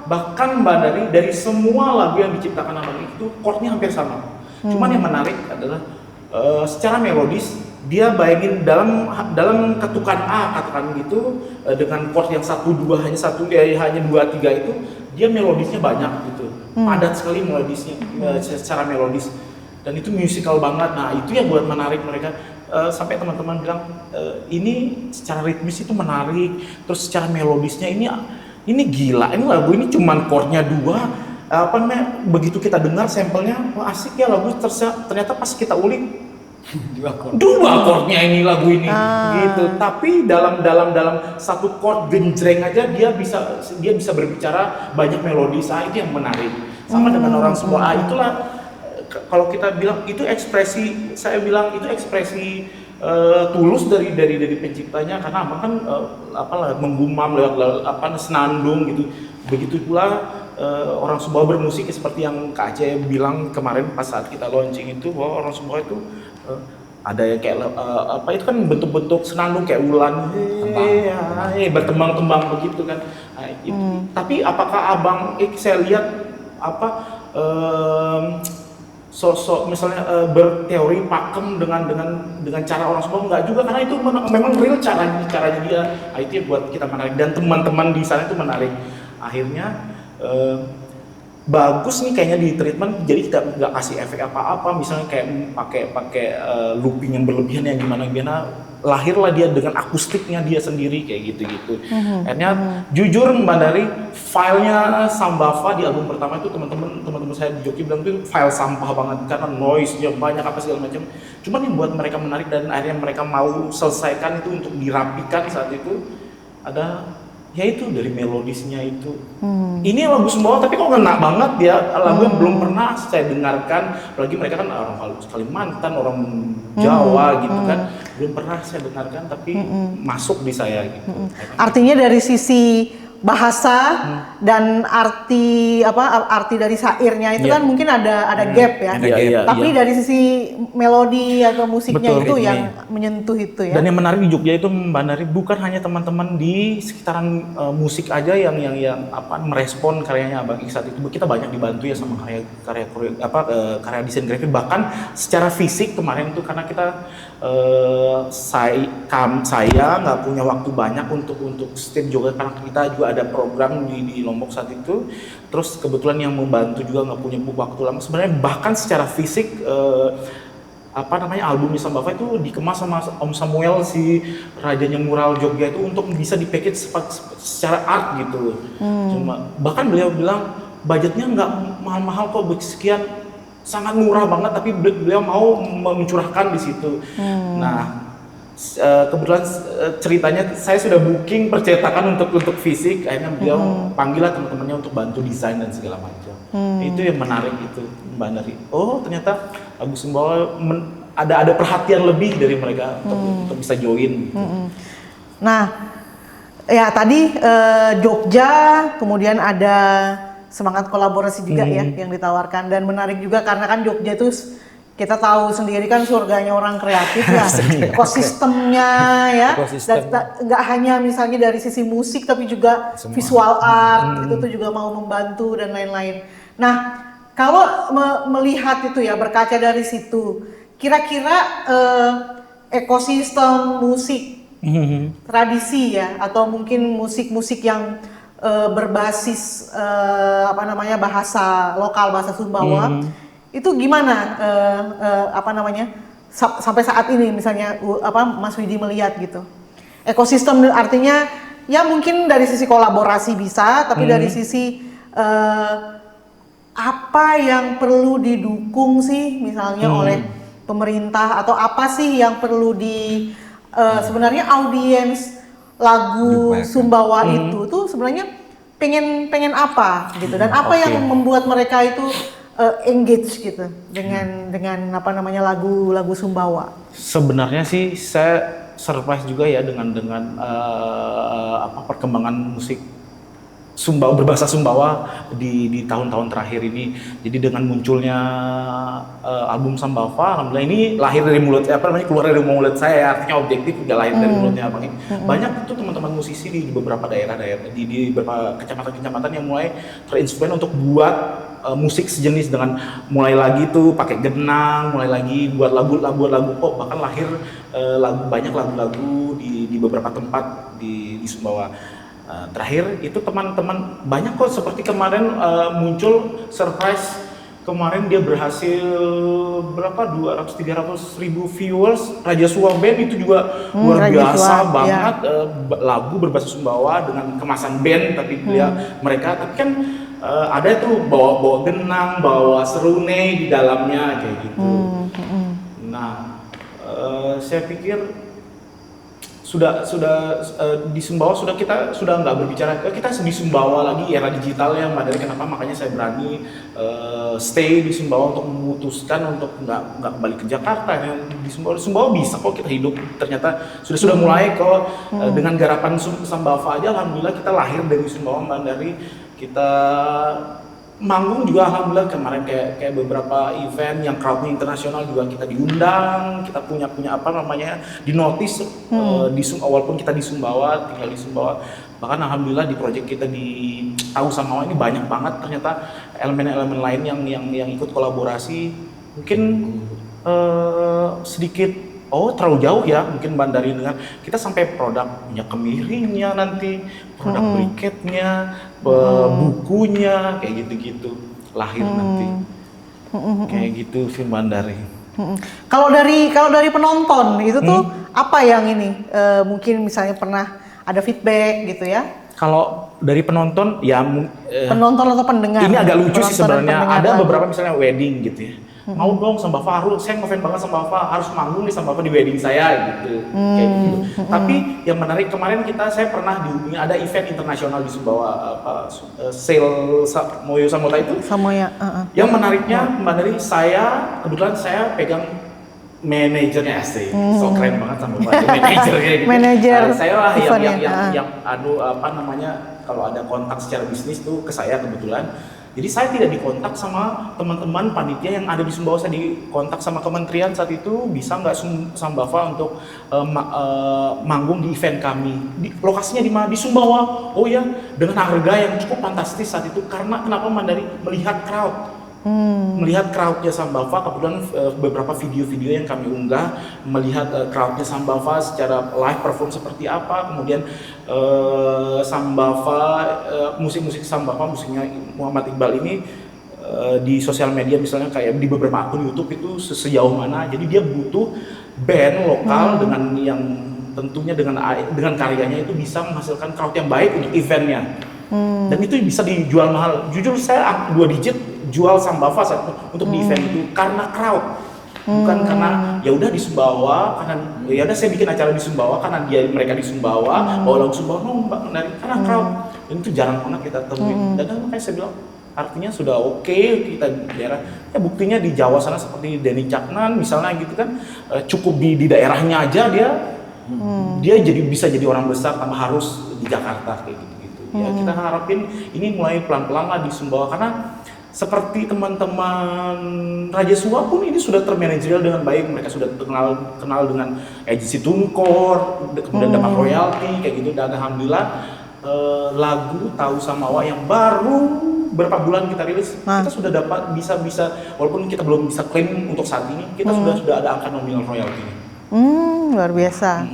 [SPEAKER 2] bahkan Mbak dari semua lagu yang diciptakan Abang itu chordnya hampir sama. Cuman yang menarik adalah secara melodis dia bayangin dalam ketukan A katakan gitu, dengan chord yang 1, 2 hanya 2, 3 itu dia melodisnya banyak gitu, padat sekali melodisnya secara melodis, dan itu musikal banget. Nah itu yang buat menarik mereka, sampai teman-teman bilang ini secara ritmis itu menarik, terus secara melodisnya ini gila, ini lagu ini cuman chordnya 2, begitu kita dengar sampelnya, wah asik ya lagu, ternyata pas kita ulik 2 chordnya ini lagu ini gitu. Tapi dalam satu chord genjreng aja dia bisa berbicara banyak melodis. Itu yang menarik. Sama dengan orang semua. Itulah kalau kita bilang itu ekspresi, saya bilang itu ekspresi tulus dari penciptanya, karena Abang kan menggumam lewat senandung gitu. Begitu pula orang Sumbawa bermusik seperti yang Kak Aceh bilang kemarin pas saat kita launching itu, bahwa orang Sumbawa itu ada yang kayak itu kan bentuk-bentuk senandung kayak ulan, bertembang-tembang begitu kan. Nah, itu. Tapi apakah Abang saya lihat sosok misalnya berteori pakem dengan cara orang Sumbawa, enggak juga, karena itu memang real caranya dia. Itu yang buat kita menarik, dan teman-teman di sana itu menarik. Akhirnya bagus nih kayaknya di treatment, jadi kita nggak kasih efek apa-apa, misalnya kayak pakai looping yang berlebihan yang gimana, lahirlah dia dengan akustiknya dia sendiri kayak gitu. Akhirnya jujur Mbak Dari, filenya Sambava di album pertama itu teman-teman saya di Jogja bilang itu file sampah banget karena noise-nya banyak apa segala macam. Cuman yang buat mereka menarik dan akhirnya mereka mau selesaikan itu untuk dirapikan saat itu ada yaitu dari melodisnya itu. Ini lagu Sumbawa tapi kok ngena banget ya, lagu yang belum pernah saya dengarkan, apalagi mereka kan orang Kalimantan, orang Jawa gitu kan, belum pernah saya dengarkan tapi masuk di saya gitu.
[SPEAKER 3] Artinya dari sisi bahasa dan arti dari syairnya itu
[SPEAKER 2] Iya.
[SPEAKER 3] kan mungkin ada gap ya. Tapi dari sisi melodi atau musiknya
[SPEAKER 2] Betul,
[SPEAKER 3] itu
[SPEAKER 2] ritme.
[SPEAKER 3] yang menyentuh itu ya.
[SPEAKER 2] Dan yang menarik di Jogja itu Mbak Nari, bukan hanya teman-teman di sekitaran musik aja yang merespon karyanya Abang Iksan itu. Kita banyak dibantu ya sama karya desain grafis, bahkan secara fisik kemarin itu karena kita saya nggak punya waktu banyak untuk stay di Jogja karena kita juga ada program di Lombok saat itu. Terus kebetulan yang membantu juga nggak punya waktu lama. Sebenarnya bahkan secara fisik album Nissan Bava itu dikemas sama Om Samuel, si rajanya mural Jogja itu, untuk bisa dipackage secara art gitu. Cuma bahkan beliau bilang budgetnya nggak mahal-mahal kok, sekian, sangat murah banget, tapi beliau mau mencurahkan di situ. Nah, kebetulan ceritanya saya sudah booking percetakan untuk fisik, akhirnya beliau panggillah teman-temannya untuk bantu desain dan segala macam. Itu yang menarik itu Mbak Nari. Oh, ternyata Agus Sumbawa ada perhatian lebih dari mereka untuk bisa join. Gitu.
[SPEAKER 3] Nah, ya tadi Jogja, kemudian ada semangat kolaborasi juga ya yang ditawarkan, dan menarik juga karena kan Jogja itu kita tahu sendiri kan surganya orang kreatif ya, ekosistemnya ya, nggak hanya misalnya dari sisi musik tapi juga visual art itu tuh juga mau membantu dan lain-lain. Nah, kalau melihat itu ya, berkaca dari situ, kira-kira ekosistem musik tradisi ya, atau mungkin musik-musik yang berbasis bahasa lokal, bahasa Sumbawa, itu gimana sampai saat ini misalnya Mas Widi melihat gitu. Ekosistem artinya ya mungkin dari sisi kolaborasi bisa, tapi dari sisi apa yang perlu didukung sih misalnya oleh pemerintah, atau apa sih yang perlu sebenarnya audiens lagu Sumbawa itu tuh sebenarnya pengen apa gitu, dan apa yang membuat mereka itu engage gitu dengan lagu Sumbawa.
[SPEAKER 2] Sebenarnya sih saya surprise juga ya dengan perkembangan musik Sumbawa, berbahasa Sumbawa di tahun-tahun terakhir ini. Jadi dengan munculnya album Sambava, alhamdulillah ini lahir dari mulut keluar dari mulut saya, artinya objektif udah lahir dari mulutnya Bang. Banyak tuh teman-teman musisi di beberapa daerah di beberapa kecamatan-kecamatan yang mulai terinspirasi untuk buat musik sejenis, dengan mulai lagi tuh pakai genang, mulai lagi buat lagu pop, bahkan lahir banyak lagu-lagu di beberapa tempat di Sumbawa. Terakhir itu teman-teman banyak kok, seperti kemarin muncul surprise, kemarin dia berhasil berapa 200-300 ribu viewers, Raja Sua Band itu juga luar biasa banget, lagu berbahasa Sumbawa dengan kemasan band, tapi mereka tapi kan ada tuh bawa genang, bawa serune di dalamnya kayak gitu. Nah, saya pikir sudah di Sumbawa kita sudah nggak berbicara, kita di Sumbawa lagi, era digital ya Mbak Dari. Kenapa makanya saya berani stay di Sumbawa untuk memutuskan untuk nggak kembali ke Jakarta. Di Sumbawa bisa kok kita hidup, ternyata sudah mulai kok dengan garapan Sambava aja, alhamdulillah kita lahir dari Sumbawa Mbak Dari. Kita manggung juga alhamdulillah kemarin kayak beberapa event yang crowdnya internasional juga kita diundang, kita punya di notice walaupun kita di Sumbawa, tinggal di Sumbawa, bahkan alhamdulillah di project kita di Tahu Samawa ini banyak banget ternyata elemen-elemen lain yang ikut kolaborasi. Mungkin sedikit terlalu jauh ya mungkin Mbak Dari dengan kita, sampai produk minyak kemiringnya, nanti produk briketnya, bukunya, kayak gitu-gitu lahir nanti. Kayak gitu sih Mbak Dari.
[SPEAKER 3] Kalau dari penonton itu tuh apa yang ini mungkin misalnya pernah ada feedback gitu ya?
[SPEAKER 2] Kalau dari penonton ya
[SPEAKER 3] penonton atau pendengar.
[SPEAKER 2] Ini agak lucu sih sebenarnya. Ada
[SPEAKER 3] lagu.
[SPEAKER 2] beberapa misalnya wedding gitu ya. Mau dong Sambava, saya ngefans banget Sambava, harus manggung nih Sambava di wedding saya gitu. Kayak gitu. Tapi yang menarik kemarin saya pernah dihubungi, ada event internasional di Sumbawa, Sale Moyo Samota itu.
[SPEAKER 3] Samoya.
[SPEAKER 2] Yang menariknya Mbak Dari, kebetulan saya pegang Manajernya asli, so keren banget sama Bapak. Manajernya gitu.
[SPEAKER 3] Manajer
[SPEAKER 2] Saya lah
[SPEAKER 3] event
[SPEAKER 2] yang apa namanya, kalau ada kontak secara bisnis tuh ke saya kebetulan. Jadi saya tidak dikontak sama teman-teman panitia yang ada di Sumbawa, saya dikontak sama kementerian saat itu, bisa nggak Sambava untuk manggung di event kami. Lokasinya di mana? Di Sumbawa. Oh ya, dengan harga yang cukup fantastis saat itu. Karena kenapa Mandari melihat crowd. Melihat crowdnya Sambava, kemudian beberapa video-video yang kami unggah, melihat crowdnya Sambava secara live perform seperti apa, kemudian Sambava, musik-musik Sambava, musiknya Muhammad Iqbal ini di sosial media misalnya kayak di beberapa akun YouTube itu sejauh mana, jadi dia butuh band lokal dengan yang tentunya dengan karyanya itu bisa menghasilkan crowd yang baik untuk eventnya. Dan itu bisa dijual mahal. Jujur saya 2 digit jual Sambava untuk di event itu karena crowd, bukan karena ya udah di Sumbawa, karena ya udah saya bikin acara di Sumbawa karena mereka di Sumbawa bawa lagu Sumbawa, dari karena crowd. Dan itu jarang banget kita temuin. Dan makanya saya bilang artinya sudah oke kita di daerah. Ya buktinya di Jawa sana seperti Denny Caknan misalnya gitu kan, cukup di daerahnya aja dia bisa jadi orang besar tanpa harus di Jakarta kayak gitu. Ya kita harapin ini mulai pelan-pelan lah di Sumbawa, karena seperti teman-teman Raja Sua pun ini sudah termanajerial dengan baik, mereka sudah kenal dengan agensi Tunkor, kemudian dapat royalti kayak gitu. Dan alhamdulillah lagu Tahu Samawa yang baru beberapa bulan kita rilis, kita sudah dapat bisa walaupun kita belum bisa klaim untuk saat ini, kita sudah ada angka nominal royaltinya.
[SPEAKER 3] Luar biasa.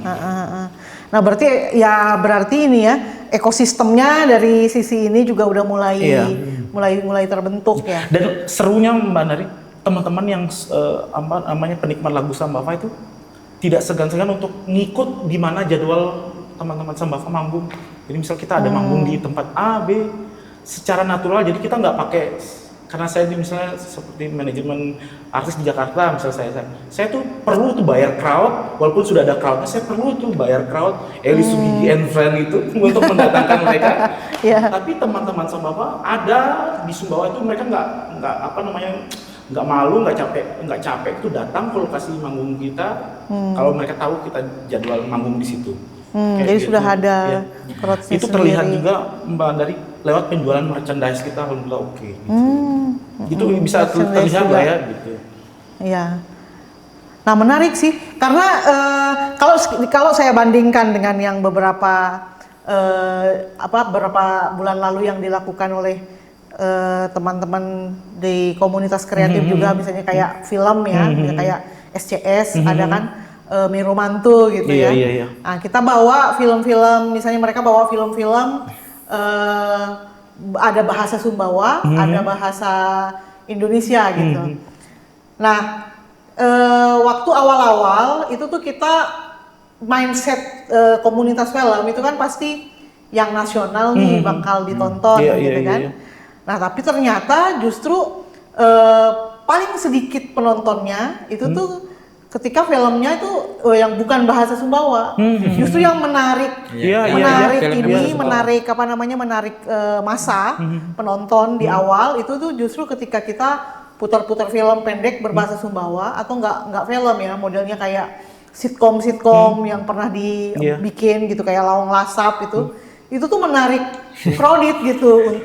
[SPEAKER 3] Nah berarti ini ya ekosistemnya dari sisi ini juga udah mulai terbentuk ya.
[SPEAKER 2] Dan serunya Mbak Nari, teman-teman yang penikmat lagu Sambava itu tidak segan-segan untuk ngikut di mana jadwal teman-teman Sambava manggung. Jadi misal kita ada manggung di tempat A, B, secara natural. Jadi kita nggak pakai, karena saya misalnya seperti manajemen artis di Jakarta, misalnya saya tuh perlu tuh bayar crowd, walaupun sudah ada crowdnya, saya perlu tuh bayar crowd, Eli Sugigi and Friend itu untuk mendatangkan mereka. Tapi teman-teman Sambava ada di Sumbawa itu, mereka nggak malu, nggak capek itu datang ke lokasi manggung kita, kalau mereka tahu kita jadwal manggung di situ.
[SPEAKER 3] Jadi gitu. Sudah ada crowd-nya
[SPEAKER 2] itu terlihat sendiri. Juga Mbak dari lewat penjualan merchandise kita, alhamdulillah oke. Itu bisa terlihat lah ya gitu. Iya.
[SPEAKER 3] Nah menarik sih, karena kalau saya bandingkan dengan yang beberapa bulan lalu yang dilakukan oleh teman-teman di komunitas kreatif juga, misalnya kayak film ya, kayak SCS ada kan. Miromantu gitu ya.
[SPEAKER 2] Iya.
[SPEAKER 3] Nah, kita bawa film-film, misalnya mereka bawa film-film ada bahasa Sumbawa, ada bahasa Indonesia gitu. Nah, waktu awal-awal itu tuh kita mindset komunitas film itu kan pasti yang nasional nih bakal ditonton gitu kan. Nah, tapi ternyata justru paling sedikit penontonnya itu tuh ketika filmnya itu yang bukan bahasa Sumbawa, justru yang menarik massa penonton di awal itu tuh justru ketika kita putar-putar film pendek berbahasa Sumbawa, atau nggak film ya, modelnya kayak sitkom yang pernah dibikin gitu, kayak Lawang Lasap itu tuh menarik crowded gitu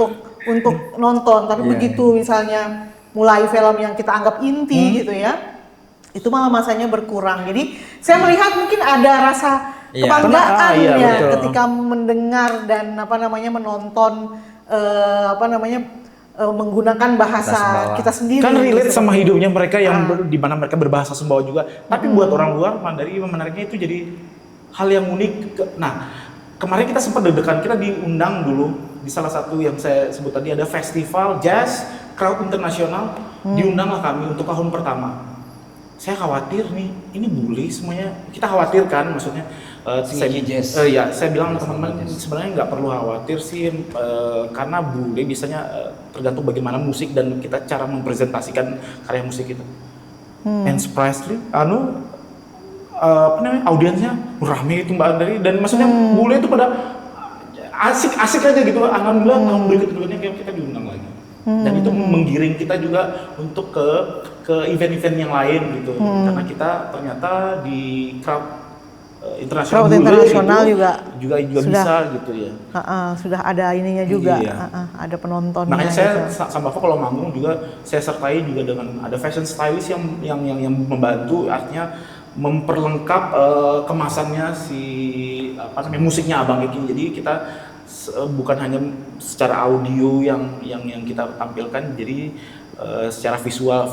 [SPEAKER 3] untuk nonton. Tapi begitu misalnya mulai film yang kita anggap inti gitu ya, itu malah masanya berkurang. Jadi saya melihat mungkin ada rasa kebanggaan ketika mendengar dan menonton menggunakan bahasa kita sendiri.
[SPEAKER 2] Kan relate sama hidupnya mereka yang di mana mereka berbahasa Sumbawa juga. Tapi buat orang luar, Mandari menariknya itu jadi hal yang unik. Nah, kemarin kita sempat deg-degan, kita diundang dulu di salah satu yang saya sebut tadi, ada festival jazz crowd internasional. Diundanglah kami untuk tahun pertama. Saya khawatir nih, ini bule semuanya. Kita khawatir kan, maksudnya. Saya bilang teman-teman sebenarnya nggak perlu khawatir sih, karena bule biasanya tergantung bagaimana musik dan kita cara mempresentasikan karya musik itu. And surprisingly, audiensnya rame itu Mbak Andari, dan maksudnya bule itu pada asik aja gitu. Alhamdulillah tahun berikutnya kita diundang lagi. Dan itu menggiring kita juga untuk ke ke event-event yang lain gitu. Karena kita ternyata di crowd internasional
[SPEAKER 3] Crowd internasional
[SPEAKER 2] gitu,
[SPEAKER 3] juga sudah,
[SPEAKER 2] bisa gitu ya.
[SPEAKER 3] Sudah ada ininya juga,
[SPEAKER 2] Iya.
[SPEAKER 3] ada penontonnya.
[SPEAKER 2] Makanya saya
[SPEAKER 3] gitu.
[SPEAKER 2] sama Bapak kalau manggung juga saya sertai juga dengan ada fashion stylist yang membantu, artinya memperlengkap kemasannya si musiknya Abang Eki. Jadi kita bukan hanya secara audio yang kita tampilkan, jadi secara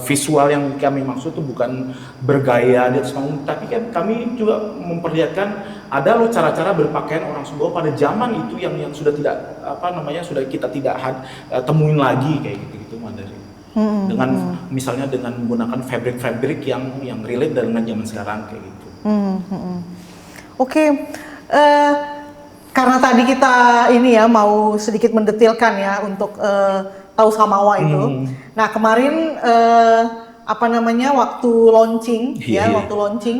[SPEAKER 2] visual yang kami maksud itu bukan bergaya di atas panggung, tapi kan kami juga memperlihatkan ada loh cara-cara berpakaian orang Sumbawa pada zaman itu yang sudah tidak sudah kita tidak temuin lagi kayak gitu Mandari. Dengan misalnya dengan menggunakan fabric yang relate dengan zaman sekarang kayak gitu.
[SPEAKER 3] Oke. Karena tadi kita ini ya mau sedikit mendetilkan ya untuk Tahu Samawa itu. Nah kemarin waktu launching waktu launching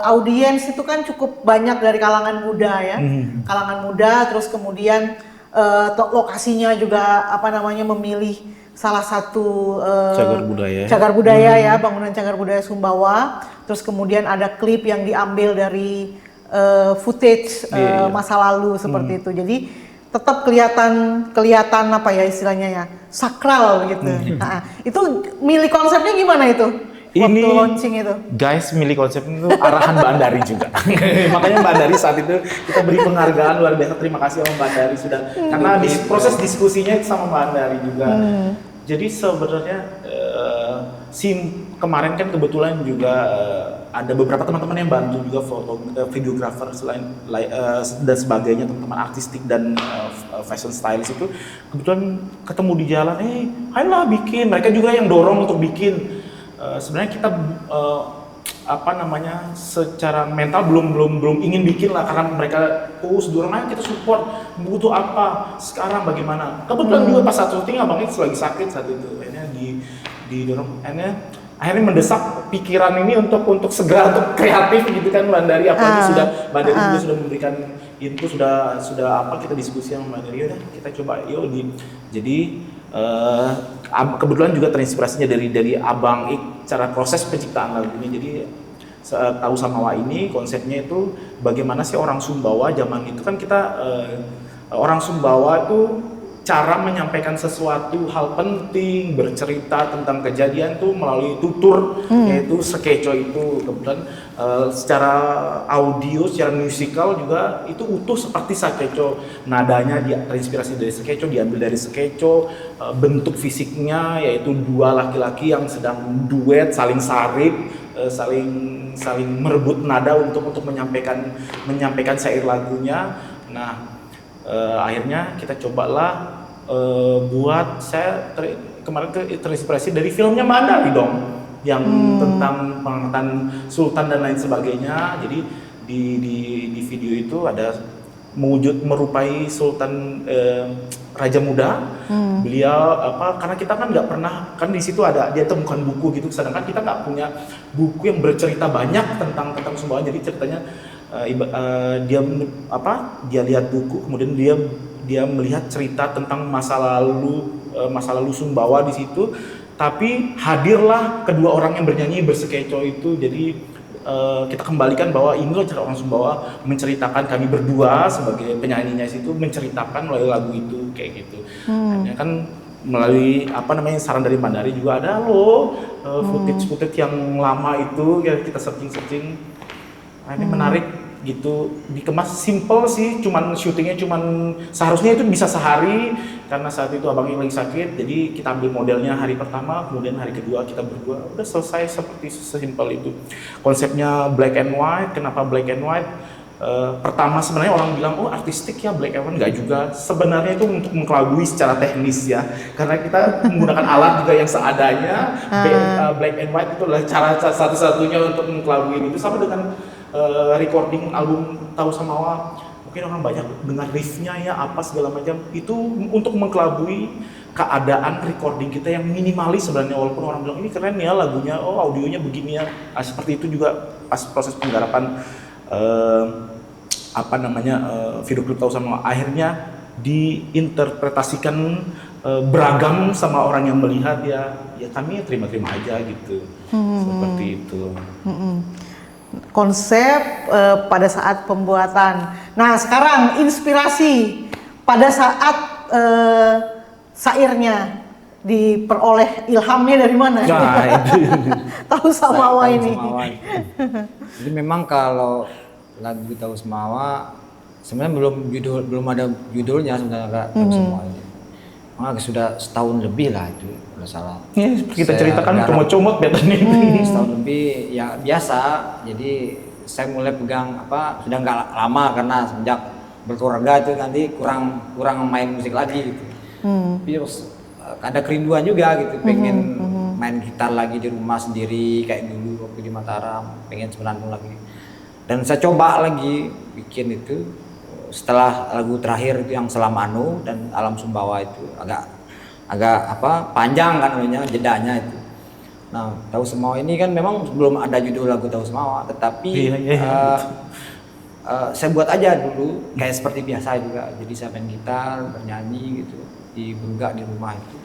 [SPEAKER 3] audiens itu kan cukup banyak dari kalangan muda ya, kalangan muda. Terus kemudian lokasinya juga memilih salah satu cagar budaya ya, bangunan cagar budaya Sumbawa. Terus kemudian ada klip yang diambil dari footage masa lalu seperti itu. Jadi tetap kelihatan apa ya istilahnya ya, sakral gitu. Nah, itu milih konsepnya gimana itu? Waktu launching itu.
[SPEAKER 2] Guys, milih konsep itu arahan Mbak Andari juga. Makanya Mbak Andari saat itu kita beri penghargaan luar biasa. Terima kasih sama Mbak Andari sudah karena proses diskusinya sama Mbak Andari juga. Jadi sebenarnya kemarin kan kebetulan juga ada beberapa teman-teman yang bantu juga videographer dan sebagainya, teman-teman artistik dan fashion stylist itu kebetulan ketemu di jalan, ayolah bikin. Mereka juga yang dorong untuk bikin. Sebenarnya kita secara mental belum ingin bikin lah, karena mereka dorong aja, kita support, butuh apa sekarang bagaimana. Kebetulan juga pas saat syuting abang itu lagi sakit saat itu, akhirnya didorong, akhirnya mendesak pikiran ini untuk segera untuk kreatif gitu kan Mbak Dari, apalagi Mbak Dari juga sudah memberikan itu sudah kita diskusi sama Mbak Dari, udah kita coba yuk jadi kebetulan juga terinspirasinya dari Abang Ik, cara proses penciptaan lagunya. Jadi Tahu Samawa ini konsepnya itu bagaimana sih orang Sumbawa zaman itu kan kita orang Sumbawa itu cara menyampaikan sesuatu hal penting, bercerita tentang kejadian tuh melalui tutur, yaitu sekeco itu. Kemudian secara audio, secara musikal juga itu utuh seperti sekeco. Nadanya terinspirasi dari sekeco, diambil dari sekeco. Bentuk fisiknya yaitu dua laki-laki yang sedang duet, saling sarip, saling merebut nada untuk menyampaikan syair lagunya. Nah, akhirnya kita cobalah saya kemarin terinspirasi dari filmnya Mbak Andari dong, yang tentang pengangkatan sultan dan lain sebagainya. Jadi di video itu ada merupai sultan raja muda. Beliau karena kita kan nggak pernah, kan di situ dia temukan buku gitu, sedangkan kita nggak punya buku yang bercerita banyak tentang Sumbawa. Jadi ceritanya dia lihat buku, kemudian dia melihat cerita tentang masa lalu Sumbawa di situ, tapi hadirlah kedua orang yang bernyanyi bersekeco itu. Jadi kita kembalikan bahwa inilah cara orang Sumbawa menceritakan, kami berdua sebagai penyanyinya situ menceritakan melalui lagu itu kayak gitu. Hanya kan melalui saran dari Mandari juga ada footage yang lama itu ya, kita searching. Ini menarik gitu, dikemas simple sih, syutingnya seharusnya itu bisa sehari, karena saat itu abang lagi sakit, jadi kita ambil modelnya hari pertama, kemudian hari kedua kita berdua, udah selesai seperti sesimpel itu. Konsepnya black and white. Kenapa black and white? Pertama sebenarnya orang bilang artistik ya black and white, nggak juga. Sebenarnya itu untuk mengkelabui secara teknis ya, karena kita menggunakan alat juga yang seadanya. Black and white itu adalah cara satu-satunya untuk mengkelabui itu, sama dengan recording album Tahu Samawa. Mungkin orang banyak dengar riffnya ya apa segala macam, itu untuk mengkelabui keadaan recording kita yang minimalis sebenarnya, walaupun orang bilang ini keren ya lagunya, audionya begini ya. Seperti itu juga pas proses penggarapan video klip Tahu Samawa. Akhirnya diinterpretasikan beragam sama orang yang melihat, ya kami terima-terima aja gitu. Seperti itu.
[SPEAKER 3] Konsep pada saat pembuatan. Nah, sekarang inspirasi pada saat syairnya diperoleh ilhamnya dari mana?
[SPEAKER 2] Nah, itu.
[SPEAKER 3] Tahu Samawa
[SPEAKER 1] Tahu
[SPEAKER 3] ini.
[SPEAKER 1] Samawa. Jadi memang kalau lagu Tahu Samawa sebenarnya belum ada judulnya sebenarnya Kak, Tahu Samawa ini. Maka sudah setahun lebih lah itu kalau salah.
[SPEAKER 2] Ya, kita
[SPEAKER 1] Saya
[SPEAKER 2] ceritakan
[SPEAKER 1] garap
[SPEAKER 2] comot-comot biasanya.
[SPEAKER 1] setahun lebih ya biasa. Jadi saya mulai pegang sudah nggak lama karena sejak berkeluarga itu nanti kurang main musik lagi gitu. Tapi terus ada kerinduan juga gitu, pengen main gitar lagi di rumah sendiri kayak dulu waktu di Mataram, pengen senandung lagi. Dan saya coba lagi bikin itu setelah lagu terakhir itu yang Selam Anu dan Alam Sumbawa itu agak panjang kan namanya jedanya itu. Nah, Tahu Semawa ini kan memang belum ada judul lagu Tahu Semawa, tetapi saya buat aja dulu kayak seperti biasa juga. Jadi saya main gitar, bernyanyi gitu di Brugga di rumah itu.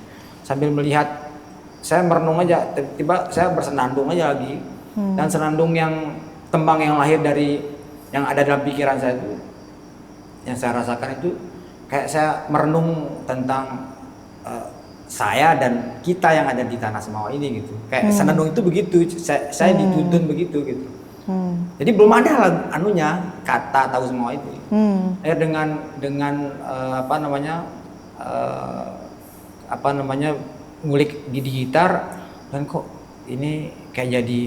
[SPEAKER 1] Sambil melihat, saya merenung aja, tiba-tiba saya bersenandung aja lagi. Dan senandung yang tembang yang lahir dari yang ada dalam pikiran saya itu, yang saya rasakan itu kayak saya merenung tentang saya dan kita yang ada di Tanah Semawa ini gitu. Kayak senandung itu begitu, saya dituntun begitu gitu. Jadi belum ada kata Tahu Semawa itu. Dengan ngulik di gitar dan kok ini kayak jadi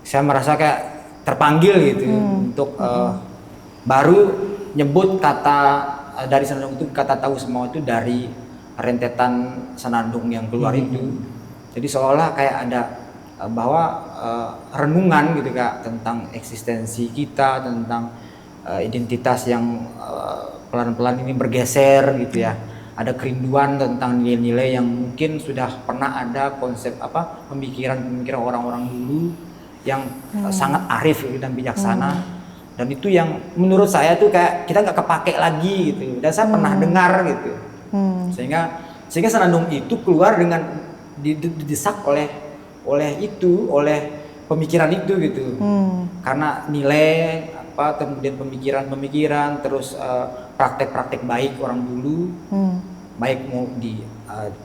[SPEAKER 1] saya merasa kayak terpanggil gitu untuk baru nyebut kata dari senandung itu, kata Tahu Semawa itu dari rentetan senandung yang keluar itu. Jadi seolah kayak ada bahwa renungan gitu Kak tentang eksistensi kita, tentang identitas yang pelan-pelan ini bergeser gitu ya. Ada kerinduan tentang nilai-nilai yang mungkin sudah pernah ada konsep pemikiran orang-orang dulu yang sangat arif dan bijaksana. Dan itu yang menurut saya tuh kayak kita nggak kepake lagi gitu. Dan saya pernah dengar gitu. Sehingga senandung itu keluar dengan didesak oleh pemikiran itu gitu. Karena nilai kemudian pemikiran terus praktek-praktek baik orang dulu, baik mau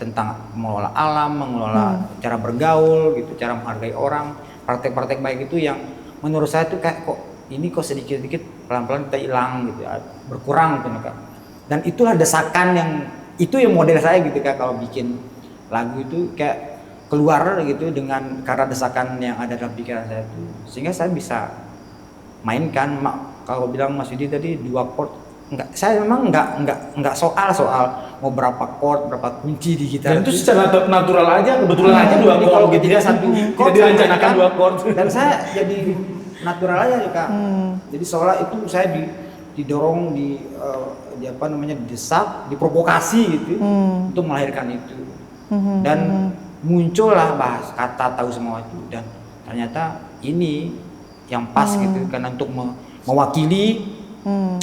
[SPEAKER 1] tentang mengelola alam, mengelola cara bergaul gitu, cara menghargai orang, praktek-praktek baik itu yang menurut saya tuh kayak kok sedikit-sedikit pelan-pelan kita hilang gitu, berkurang gitu Kak. Dan itulah desakan yang model saya gitu Kak, kalau bikin lagu itu kayak keluar gitu karena desakan yang ada dalam pikiran saya itu, sehingga saya bisa mainkan. Kalau bilang Mas Yudi tadi 2 chord, saya memang enggak soal mau berapa chord, berapa kunci di gitar.
[SPEAKER 2] Dan itu secara natural aja, kebetulan aja 2 chord gitu ya, tidak direncanakan 2 chord.
[SPEAKER 1] Dan saya jadi natural aja Kak. Jadi seolah itu saya didorong didesak, diprovokasi gitu untuk melahirkan itu. Dan muncullah kata Tahu Semawa itu, dan ternyata ini yang pas gitu karena untuk mewakili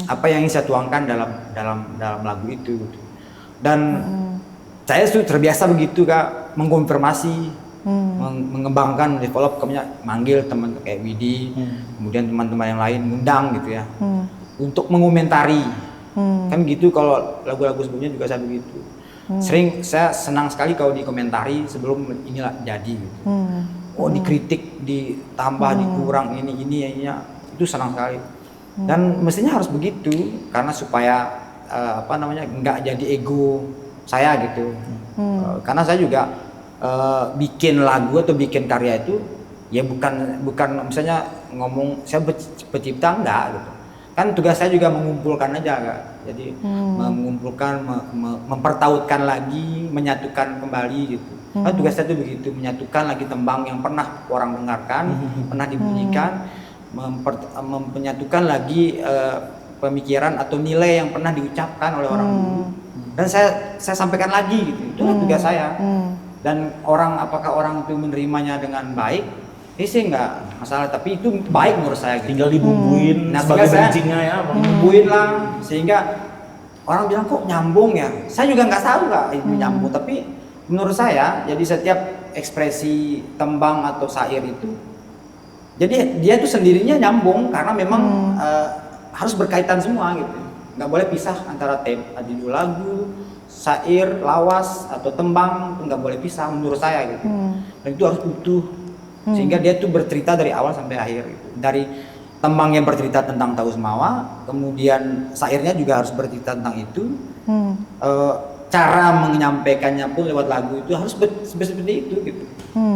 [SPEAKER 1] apa yang ingin saya tuangkan dalam lagu itu gitu. Dan saya sudah terbiasa begitu Kak, mengkonfirmasi, mengembangkan, develop, manggil teman kayak Widi, kemudian teman-teman yang lain ngundang gitu ya, untuk mengomentari. Kan gitu, kalau lagu-lagu sebelumnya juga saya begitu. Sering saya senang sekali kalau dikomentari sebelum inilah jadi gitu. Dikritik, ditambah, dikurang ini itu senang sekali. Dan mestinya harus begitu karena supaya nggak jadi ego saya gitu. Karena saya juga bikin lagu atau bikin karya itu ya bukan misalnya ngomong saya pencipta, enggak gitu. Kan tugas saya juga mengumpulkan aja Kak. Jadi mengumpulkan, mempertautkan lagi, menyatukan kembali gitu. Kan tugas saya itu begitu, menyatukan lagi tembang yang pernah orang dengarkan, pernah dibunyikan, menyatukan lagi pemikiran atau nilai yang pernah diucapkan oleh orang dulu. Dan saya sampaikan lagi gitu. Itu tugas saya. Dan apakah orang itu menerimanya dengan baik? Sih nggak masalah, tapi itu baik menurut saya gitu.
[SPEAKER 2] Tinggal dibumbuin sebagai bridging-nya ya.
[SPEAKER 1] Dibumbuin lah sehingga orang bilang kok nyambung ya. Saya juga nggak tahu nggak itu nyambung, tapi menurut saya jadi setiap ekspresi tembang atau syair itu, jadi dia itu sendirinya nyambung karena memang harus berkaitan semua gitu. Nggak boleh pisah antara judul lagu, syair, lawas atau tembang, nggak boleh pisah menurut saya gitu. Dan itu harus utuh sehingga dia tuh bercerita dari awal sampai akhir gitu. Dari tembang yang bercerita tentang Tahu Semawa, kemudian syairnya juga harus bercerita tentang itu. Cara menyampaikannya pun lewat lagu itu harus seperti itu gitu.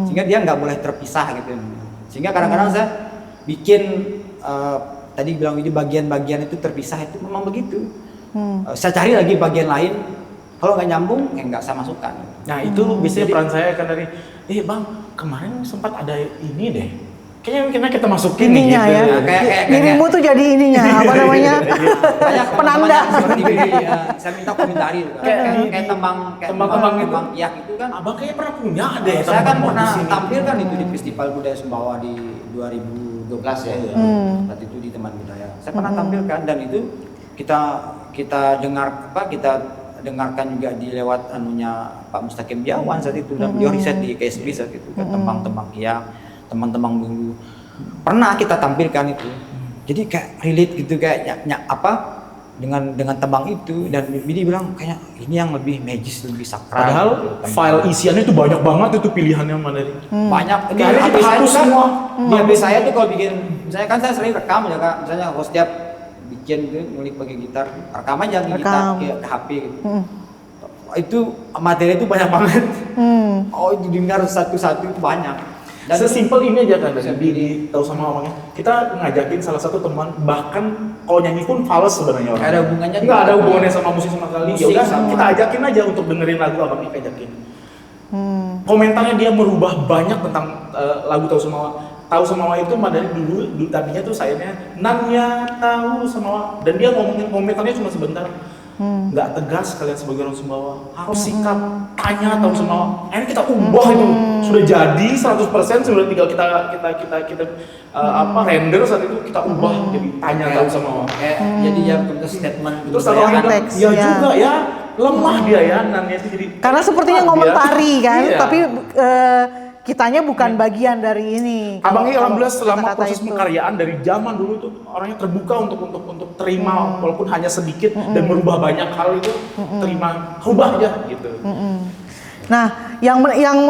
[SPEAKER 1] Sehingga dia nggak boleh terpisah gitu. Sehingga kadang-kadang saya bikin tadi bilang ini bagian-bagian itu terpisah itu memang begitu. Saya cari lagi bagian lain, kalau nggak nyambung ya nggak saya masukkan.
[SPEAKER 2] Nah itu biasanya peran saya kan dari, bang kemarin sempat ada ini deh, kayaknya kita masukin
[SPEAKER 3] ininya
[SPEAKER 2] nih, gitu.
[SPEAKER 3] ya.
[SPEAKER 2] Kayak
[SPEAKER 3] Dirimu tuh jadi ininya, apa namanya?
[SPEAKER 1] Banyak
[SPEAKER 3] Penanda.
[SPEAKER 1] seperti ini, saya minta komentari kayak tembang Kiak itu kan.
[SPEAKER 2] Abang kayaknya pernah punya deh.
[SPEAKER 1] Saya kan
[SPEAKER 2] tembang
[SPEAKER 1] pernah
[SPEAKER 2] di sini.
[SPEAKER 1] tampil kan itu di Festival Budaya Sumbawa di 2012 ya. Saat itu di Teman Budaya. Saya pernah tampilkan dan itu kita dengarkan juga di lewat anunya Pak Mustaqim Biawan saat itu, dan beliau riset di KSB saat itu kan tembang-tembang Kiak, teman-teman dulu pernah kita tampilkan itu. Jadi kayak relate gitu, kayak dengan tembang itu, dan Bidi bilang kayak ini yang lebih magis, lebih sakral.
[SPEAKER 2] Padahal
[SPEAKER 1] gitu,
[SPEAKER 2] file isiannya itu banyak banget itu pilihannya mana nih.
[SPEAKER 1] banyak. Di
[SPEAKER 2] Karena
[SPEAKER 1] HP
[SPEAKER 2] itu
[SPEAKER 1] saya
[SPEAKER 2] hapus
[SPEAKER 1] juga,
[SPEAKER 2] semua.
[SPEAKER 1] di HP saya tuh kalau bikin, misalnya kan saya sering rekam ya Kak, misalnya kalau setiap bikin gitu, ngulik pakai gitar, rekam aja di gitar ke HP gitu. Itu materi itu banyak banget. Oh didengar satu-satu itu banyak. Dan
[SPEAKER 2] Sesimpel ini aja kan dari Tahu Sama Awangnya. Kita ngajakin salah satu teman, bahkan kalau nyanyi pun fals sebenarnya orang.
[SPEAKER 1] Ada hubungannya?
[SPEAKER 2] Nggak ada hubungannya sama musik sama sekali.
[SPEAKER 1] Musik
[SPEAKER 2] Ya udah
[SPEAKER 1] sama-
[SPEAKER 2] kita ajakin aja untuk dengerin lagu abangnya, ajakin. Komentarnya dia merubah banyak tentang lagu Tahu Semawa. Tahu Semawa itu dari dulu tadinya tuh sayangnya Nanya Tahu Semawa, dan dia ngomongin komentarnya cuma sebentar. Nggak tegas kalian sebagai orang Sumbawa, harus sikap tanya Tahu Semawa. Akhirnya kita ubah itu, sudah jadi 100%, sudah tinggal kita render saat itu, kita ubah jadi tanya Tahu Semawa.
[SPEAKER 1] jadi yang statement gitu.
[SPEAKER 2] Terus kalau orang bilang,
[SPEAKER 3] Teks,
[SPEAKER 2] ya
[SPEAKER 3] ya.
[SPEAKER 2] juga ya, lemah dia ya, Nanya itu jadi.
[SPEAKER 3] Karena sepertinya
[SPEAKER 2] lemah
[SPEAKER 3] ngomentari
[SPEAKER 2] dia.
[SPEAKER 3] kan,
[SPEAKER 2] Iya.
[SPEAKER 3] tapi kitanya bukan bagian dari ini.
[SPEAKER 2] Abangnya alhamdulillah selama
[SPEAKER 3] kata-kata
[SPEAKER 2] proses
[SPEAKER 3] itu.
[SPEAKER 2] pengkaryaan dari zaman dulu tuh orangnya terbuka untuk terima walaupun hanya sedikit dan merubah banyak hal itu, terima, ubah aja gitu.
[SPEAKER 3] Nah, yang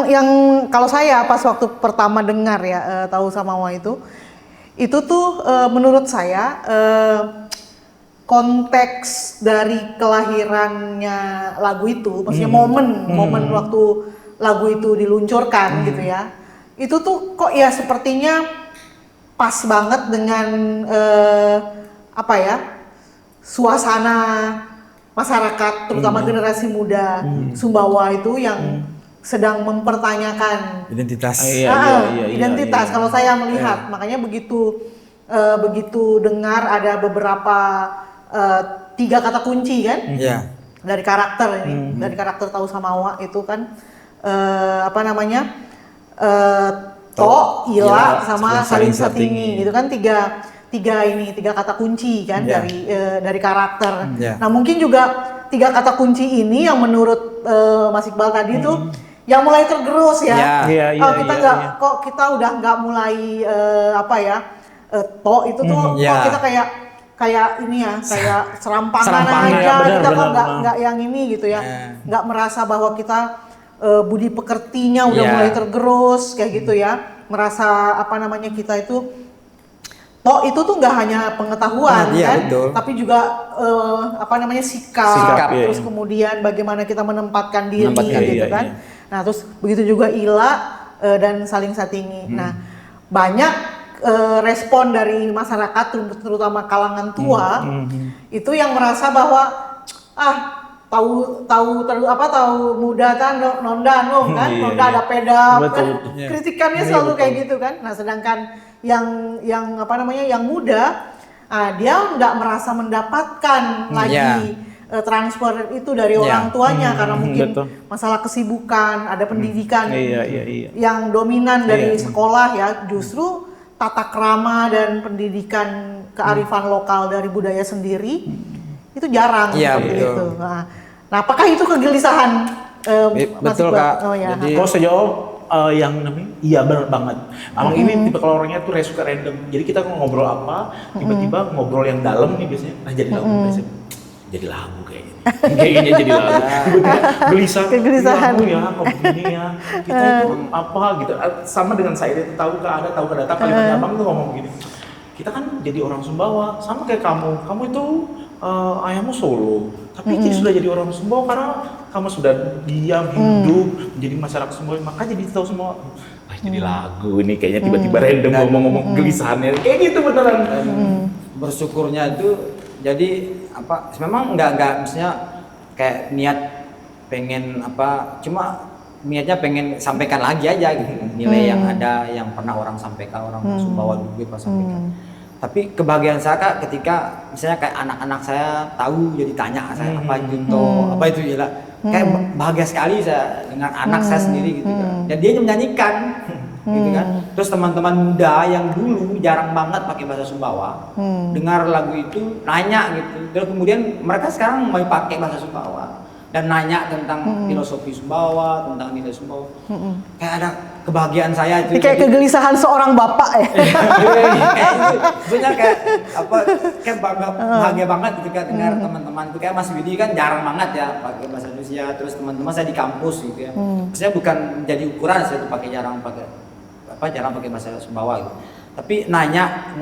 [SPEAKER 3] kalau saya pas waktu pertama dengar ya Tahu Samawa itu tuh menurut saya konteks dari kelahirannya lagu itu, maksudnya momen waktu lagu itu diluncurkan gitu ya, itu tuh kok ya sepertinya pas banget dengan suasana masyarakat, terutama generasi muda Sumbawa itu yang sedang mempertanyakan
[SPEAKER 1] Identitas.
[SPEAKER 3] identitas. Kalau saya melihat, makanya begitu dengar ada beberapa 3 kata kunci kan dari karakter ini, dari karakter Tahu Samawa itu kan To, Ila, sama Saling Satingi itu kan tiga kata kunci kan dari karakter. Nah mungkin juga 3 kata kunci ini yang menurut Mas Iqbal tadi tuh yang mulai tergerus ya. Kok kita udah nggak mulai To itu tuh kok kita kayak ini ya, kayak serampangan aja, kita kok nggak yang ini gitu ya, nggak merasa bahwa kita budi pekertinya udah mulai tergerus kayak gitu ya, merasa kita itu itu tuh nggak hanya pengetahuan kan,
[SPEAKER 1] betul.
[SPEAKER 3] tapi juga sikap, terus kemudian bagaimana kita menempatkan diri gitu kan. Nah terus begitu juga Ila dan Saling Satingi. Nah banyak respon dari masyarakat terutama kalangan tua itu yang merasa bahwa tahu muda kan nonda ada peda kan, kritikannya selalu kayak gitu kan. Nah sedangkan yang muda dia nggak merasa mendapatkan lagi transfer itu dari orang tuanya karena mungkin masalah kesibukan, ada pendidikan yang dominan dari sekolah ya, justru tata krama dan pendidikan kearifan lokal dari budaya sendiri itu jarang
[SPEAKER 1] Iya,
[SPEAKER 3] seperti
[SPEAKER 1] betul.
[SPEAKER 3] itu. Nah, apakah itu kegelisahan? Mas
[SPEAKER 1] Betul,
[SPEAKER 3] Iqbal?
[SPEAKER 1] Kak.
[SPEAKER 3] Oh, ya.
[SPEAKER 1] Jadi
[SPEAKER 2] Kalau saya jawab yang namanya, iya benar banget. Abang ini tipe kalau orangnya tuh suka random. Jadi kita ngobrol apa, tiba-tiba ngobrol yang dalam nih biasanya, jadi lagu biasanya. Jadi lagu kayaknya. Kayaknya jadi lagu. Tiba-tiba gelisah.
[SPEAKER 3] Kegelisahan.
[SPEAKER 2] Lagu ya, kok begini ya. Kita itu apa gitu. Sama dengan saya itu tahu ke ada, tahu ke data. Kalimatnya abang tuh ngomong begini. Kita kan jadi orang Sumbawa, sama kayak kamu. Kamu itu ayahmu Solo, tapi sudah jadi orang Sumbawa karena kamu sudah diam hidup menjadi masyarakat Sumbawa, maka jadi tahu semua. Jadi lagu ini kayaknya tiba-tiba random ngomong-ngomong kegelisahannya, kayak gitu beneran.
[SPEAKER 1] bersyukurnya itu jadi apa? Memang nggak maksudnya kayak niat pengen apa? Cuma niatnya pengen sampaikan lagi aja gitu nilai yang ada yang pernah orang sampaikan orang Sumbawa dulu pas sampaikan. Tapi kebahagiaan saya Kak ketika misalnya kayak anak-anak saya tahu jadi tanya saya apa itu apa itu ya kayak bahagia sekali saya dengan anak saya sendiri gitu kan. Dan dia menyanyikan gitu kan. Terus teman-teman muda yang dulu jarang banget pakai bahasa Sumbawa dengar lagu itu nanya gitu. Dan kemudian mereka sekarang mau pakai bahasa Sumbawa dan nanya tentang filosofi Sumbawa, tentang nilai Sumbawa. Kayak ada kebahagiaan saya itu.
[SPEAKER 3] Kayak kegelisahan seorang bapak ya.
[SPEAKER 1] Kayak itu, sebenarnya kayak apa? Kayak bahagia banget gitu kan dengar teman-teman itu kayak Mas Widi kan jarang banget ya pakai bahasa Indonesia. Terus teman-teman saya di kampus gitu ya. Saya bukan jadi ukuran saya tuh jarang pakai bahasa Sumbawa gitu. Tapi nanya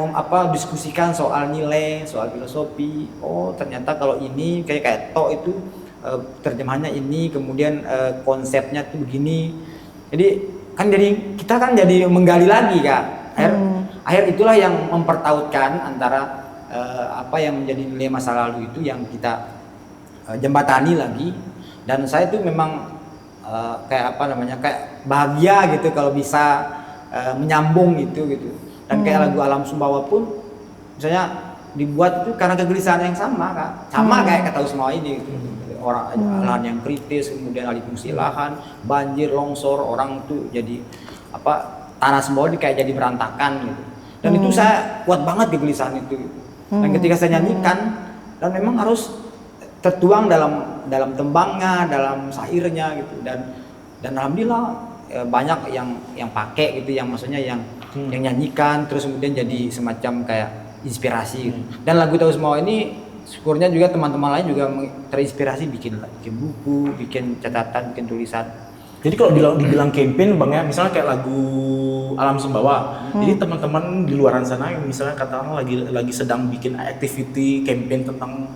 [SPEAKER 1] diskusikan soal nilai, soal filosofi. Oh, ternyata kalau ini kayak to itu terjemahannya ini, kemudian konsepnya tuh begini. Jadi kita kan jadi menggali lagi Kak. Akhir itulah yang mempertautkan antara apa yang menjadi nilai masa lalu itu yang kita jembatani lagi. Dan saya tuh memang kayak bahagia gitu kalau bisa menyambung gitu. Dan kayak lagu Alam Sumbawa pun misalnya dibuat itu karena kegelisahan yang sama Kak. Sama kayak Kata Semua ini gitu. Orang lahan yang kritis, kemudian alih fungsi lahan, banjir, longsor, orang tuh jadi tanah Sumbawa kayak jadi berantakan gitu. Dan itu saya kuat banget kegelisahan itu. Dan ketika saya nyanyikan, dan memang harus tertuang dalam tembangnya, dalam syairnya gitu. Dan alhamdulillah banyak yang pakai gitu, yang maksudnya yang nyanyikan, terus kemudian jadi semacam kayak inspirasi. Gitu. Dan lagu Tahu Semua ini syukurnya juga teman-teman lain juga terinspirasi bikin buku, bikin catatan, bikin tulisan.
[SPEAKER 2] Jadi kalau dibilang campaign Bang ya, misalnya kayak lagu Alam Sumbawa. Jadi teman-teman di luaran sana yang misalnya katakanlah lagi sedang bikin activity campaign tentang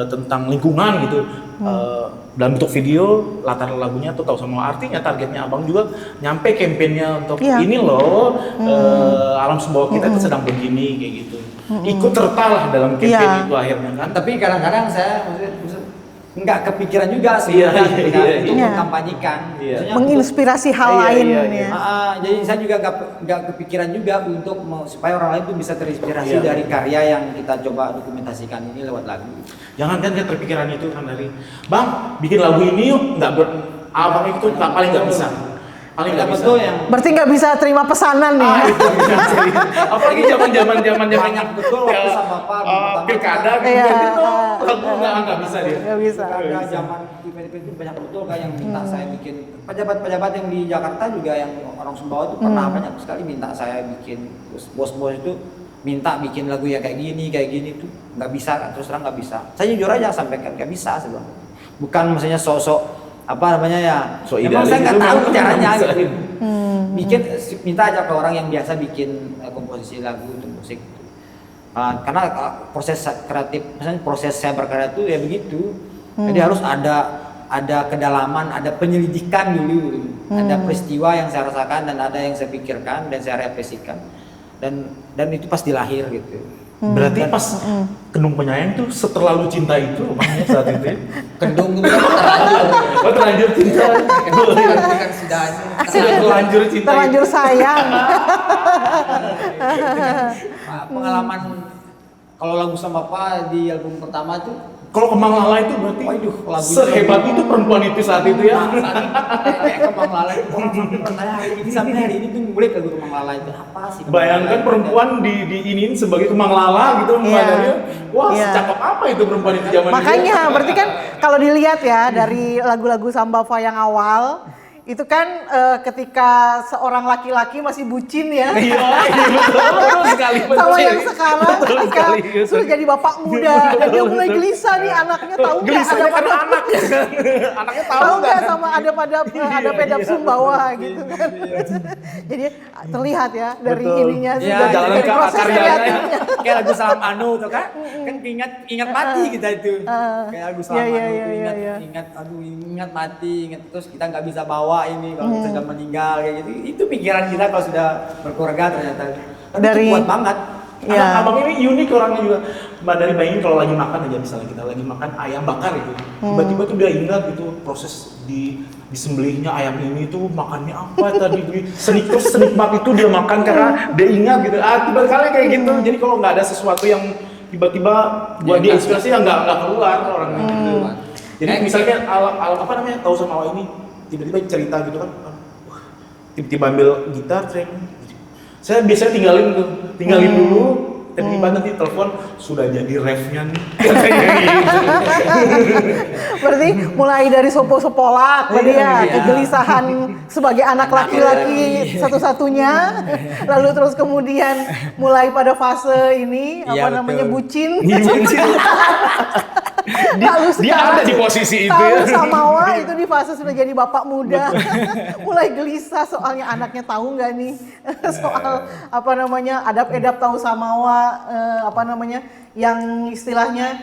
[SPEAKER 2] tentang lingkungan gitu. Dalam bentuk video, latar lagunya tuh Tahu Semua, artinya targetnya Abang juga nyampe campaignnya untuk ini loh, Alam Sumbawa kita itu sedang begini kayak gitu. Ikut serta lah dalam campaign itu akhirnya kan.
[SPEAKER 1] Tapi kadang-kadang saya maksudnya nggak kepikiran juga sebenarnya untuk mengkampanyekan,
[SPEAKER 3] menginspirasi hal lain ya.
[SPEAKER 1] Jadi saya juga nggak kepikiran juga untuk supaya orang lain tuh bisa terinspirasi dari karya yang kita coba dokumentasikan ini lewat lagu.
[SPEAKER 2] Jangan kan terpikiran itu kan dari Bang bikin lagu ini yuk, Abang itu paling nggak bisa. Paling nggak bisa.
[SPEAKER 3] Berarti nggak bisa terima pesanan nih.
[SPEAKER 2] Apalagi zaman
[SPEAKER 1] banyak betul waktu sama Bapak
[SPEAKER 2] pilkada gitu. Lagu nggak bisa dia.
[SPEAKER 3] Nggak bisa.
[SPEAKER 1] Karena zaman event itu banyak betul kayak yang minta saya bikin, pejabat-pejabat yang di Jakarta juga yang orang Sumbawa itu pernah banyak sekali minta saya bikin, bos-bos itu minta bikin lagu ya kayak gini tuh nggak bisa kan, terus terang nggak bisa. Saya jujur aja sampaikan nggak bisa sebenarnya. Bukan maksudnya sosok
[SPEAKER 2] so
[SPEAKER 1] memang saya nggak tahu caranya gitu.
[SPEAKER 3] Bikin
[SPEAKER 1] Minta aja ke orang yang biasa bikin komposisi lagu untuk musik. Karena proses kreatif, misalnya proses saya berkarya itu ya begitu. Jadi harus ada kedalaman, ada penyelidikan dulu, ada peristiwa yang saya rasakan dan ada yang saya pikirkan dan saya refleksikan, dan itu pasti lahir gitu.
[SPEAKER 2] Berarti pas Kendung Penyayang tuh seterlalu cinta itu rumahnya saat itu ya?
[SPEAKER 1] Kendung itu
[SPEAKER 2] terlanjur cinta.
[SPEAKER 1] Sudah
[SPEAKER 2] terlanjur cinta.
[SPEAKER 3] Terlanjur sayang.
[SPEAKER 1] Pengalaman kalau lagu sama Pak di album pertama tuh
[SPEAKER 2] Kalau Kembang Lala itu berarti
[SPEAKER 1] Waduh, lagu
[SPEAKER 2] sehebat itu perempuan itu saat itu ya.
[SPEAKER 1] Kayak Kembang Lala itu orang sampai bertanya hari ini sampai hari ini tuh ngulik lagu Kembang Lala itu apa sih? Kembang
[SPEAKER 2] Bayangkan
[SPEAKER 1] Lala
[SPEAKER 2] perempuan diinin sebagai Kembang Lala gitu makanya. Wah, secakep apa itu perempuan itu zaman itu?
[SPEAKER 3] Makanya berarti kan kalau dilihat ya dari lagu-lagu Sambava yang awal itu kan ketika seorang laki-laki masih bucin ya.
[SPEAKER 2] Iya, betul sekali.
[SPEAKER 3] Sama yang sekarang
[SPEAKER 2] Betul
[SPEAKER 3] ketika
[SPEAKER 2] sekali.
[SPEAKER 3] sudah jadi bapak muda dan dia mulai gelisah nih anaknya tahu nggak
[SPEAKER 2] Gelisahnya
[SPEAKER 3] ada
[SPEAKER 2] karena
[SPEAKER 3] pada
[SPEAKER 2] anaknya. Anaknya tahu
[SPEAKER 3] tahu
[SPEAKER 2] nggak?
[SPEAKER 3] nggak sama ada pedap Sumbawa gitu kan. Jadi terlihat ya dari
[SPEAKER 2] Betul.
[SPEAKER 3] ininya
[SPEAKER 1] Iya,
[SPEAKER 3] sudah
[SPEAKER 2] jalan
[SPEAKER 3] dari
[SPEAKER 2] ke
[SPEAKER 3] proses
[SPEAKER 2] karyanya.
[SPEAKER 3] kreatifnya.
[SPEAKER 1] Kayak lagu Salam Anu tuh kan ingat mati kita itu kayak lagu Salam
[SPEAKER 3] Iya, iya,
[SPEAKER 1] Anu
[SPEAKER 3] iya,
[SPEAKER 1] tuh
[SPEAKER 3] iya.
[SPEAKER 1] ingat mati terus kita nggak bisa bawa ini kalau kita sudah meninggal kayak gitu itu pikiran kita kalau sudah berkeluarga ternyata tapi
[SPEAKER 3] Dari-
[SPEAKER 1] itu kuat banget.
[SPEAKER 3] Iya.
[SPEAKER 2] Abang ini unik orangnya juga. Mbak dari bayangin kalau lagi makan aja misalnya kita lagi makan ayam bakar gitu. Tiba-tiba tuh dia ingat gitu proses disembelihnya ayam ini tuh makannya apa tadi senikmat itu dia makan karena dia ingat gitu. Tiba-tiba kayak gitu. Jadi kalau nggak ada sesuatu yang tiba-tiba buat dia inspirasi ya nggak keluar orangnya gitu. Jadi misalnya alam apa namanya tahu sama awal ini tiba-tiba cerita gitu kan. Tiba-tiba ambil gitar saya biasanya tinggalin dulu tiba-tiba nanti telepon sudah jadi refnya nih
[SPEAKER 3] Berarti mulai dari sopo-sepolak berarti ya, kegelisahan sebagai anak laki-laki satu-satunya, lalu terus kemudian mulai pada fase ini
[SPEAKER 1] Iya,
[SPEAKER 3] apa namanya
[SPEAKER 1] betul.
[SPEAKER 3] bucin.
[SPEAKER 2] dia
[SPEAKER 3] Lalu
[SPEAKER 2] ada
[SPEAKER 3] sekarang
[SPEAKER 2] di posisi itu
[SPEAKER 3] tahu
[SPEAKER 2] ya.
[SPEAKER 3] Samawa itu di fase sudah jadi bapak muda, mulai gelisah soalnya anaknya tahu nggak nih soal apa namanya adab-edab tahu Samawa apa namanya yang istilahnya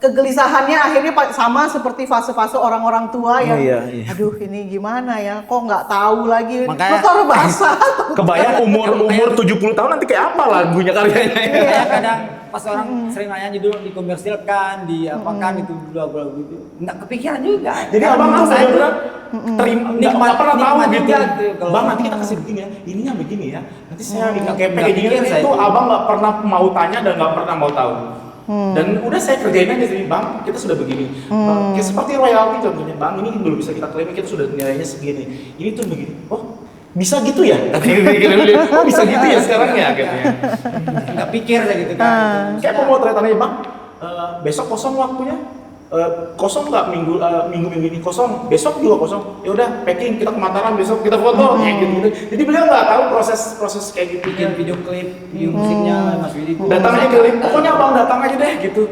[SPEAKER 3] kegelisahannya akhirnya sama seperti fase-fase orang-orang tua yang
[SPEAKER 2] iya.
[SPEAKER 3] aduh ini gimana ya kok nggak tahu lagi
[SPEAKER 1] Makanya-
[SPEAKER 3] lu taruh basah
[SPEAKER 2] Kebayang umur 70 tahun nanti kayak apa lagunya karyanya.
[SPEAKER 1] Kayak kadang pas orang sering nanya dulu dikomersilkan, diapakan itu dulu lagu-lagu itu nggak kepikiran juga.
[SPEAKER 2] Jadi
[SPEAKER 1] Karena
[SPEAKER 2] abang
[SPEAKER 1] memang
[SPEAKER 2] tuh
[SPEAKER 1] saya
[SPEAKER 2] benar-benar terima nggak pernah tahu
[SPEAKER 1] nikmat
[SPEAKER 2] gitu.
[SPEAKER 1] juga tuh kalau-
[SPEAKER 2] Bang nanti kita kasih begini ya, ini yang begini ya. Nanti saya kayak
[SPEAKER 1] Nggak
[SPEAKER 2] packaging
[SPEAKER 1] pikir saya
[SPEAKER 2] itu
[SPEAKER 1] itu.
[SPEAKER 2] abang nggak pernah mau tanya dan nggak pernah mau tahu. Dan udah saya kerjain aja sih, bang kita sudah begini. Bang, kayak seperti royalty contohnya, bang ini belum bisa kita klaim kita sudah nilainya segini. Ini tuh begini. Oh bisa gitu ya? Oh bisa gitu ya sekarang ya akhirnya.
[SPEAKER 1] nggak pikir saya gitu kan.
[SPEAKER 2] Kayak pemotretannya bang, besok kosong waktunya, kosong nggak minggu ini kosong, besok juga kosong. Ya udah packing kita ke Mataram besok kita foto kayak gitu. Jadi beliau nggak tahu proses kayak gitu.
[SPEAKER 1] Bikin video klip, video musiknya Mas Widi itu.
[SPEAKER 2] Datang aja ke pokoknya abang datang aja deh gitu.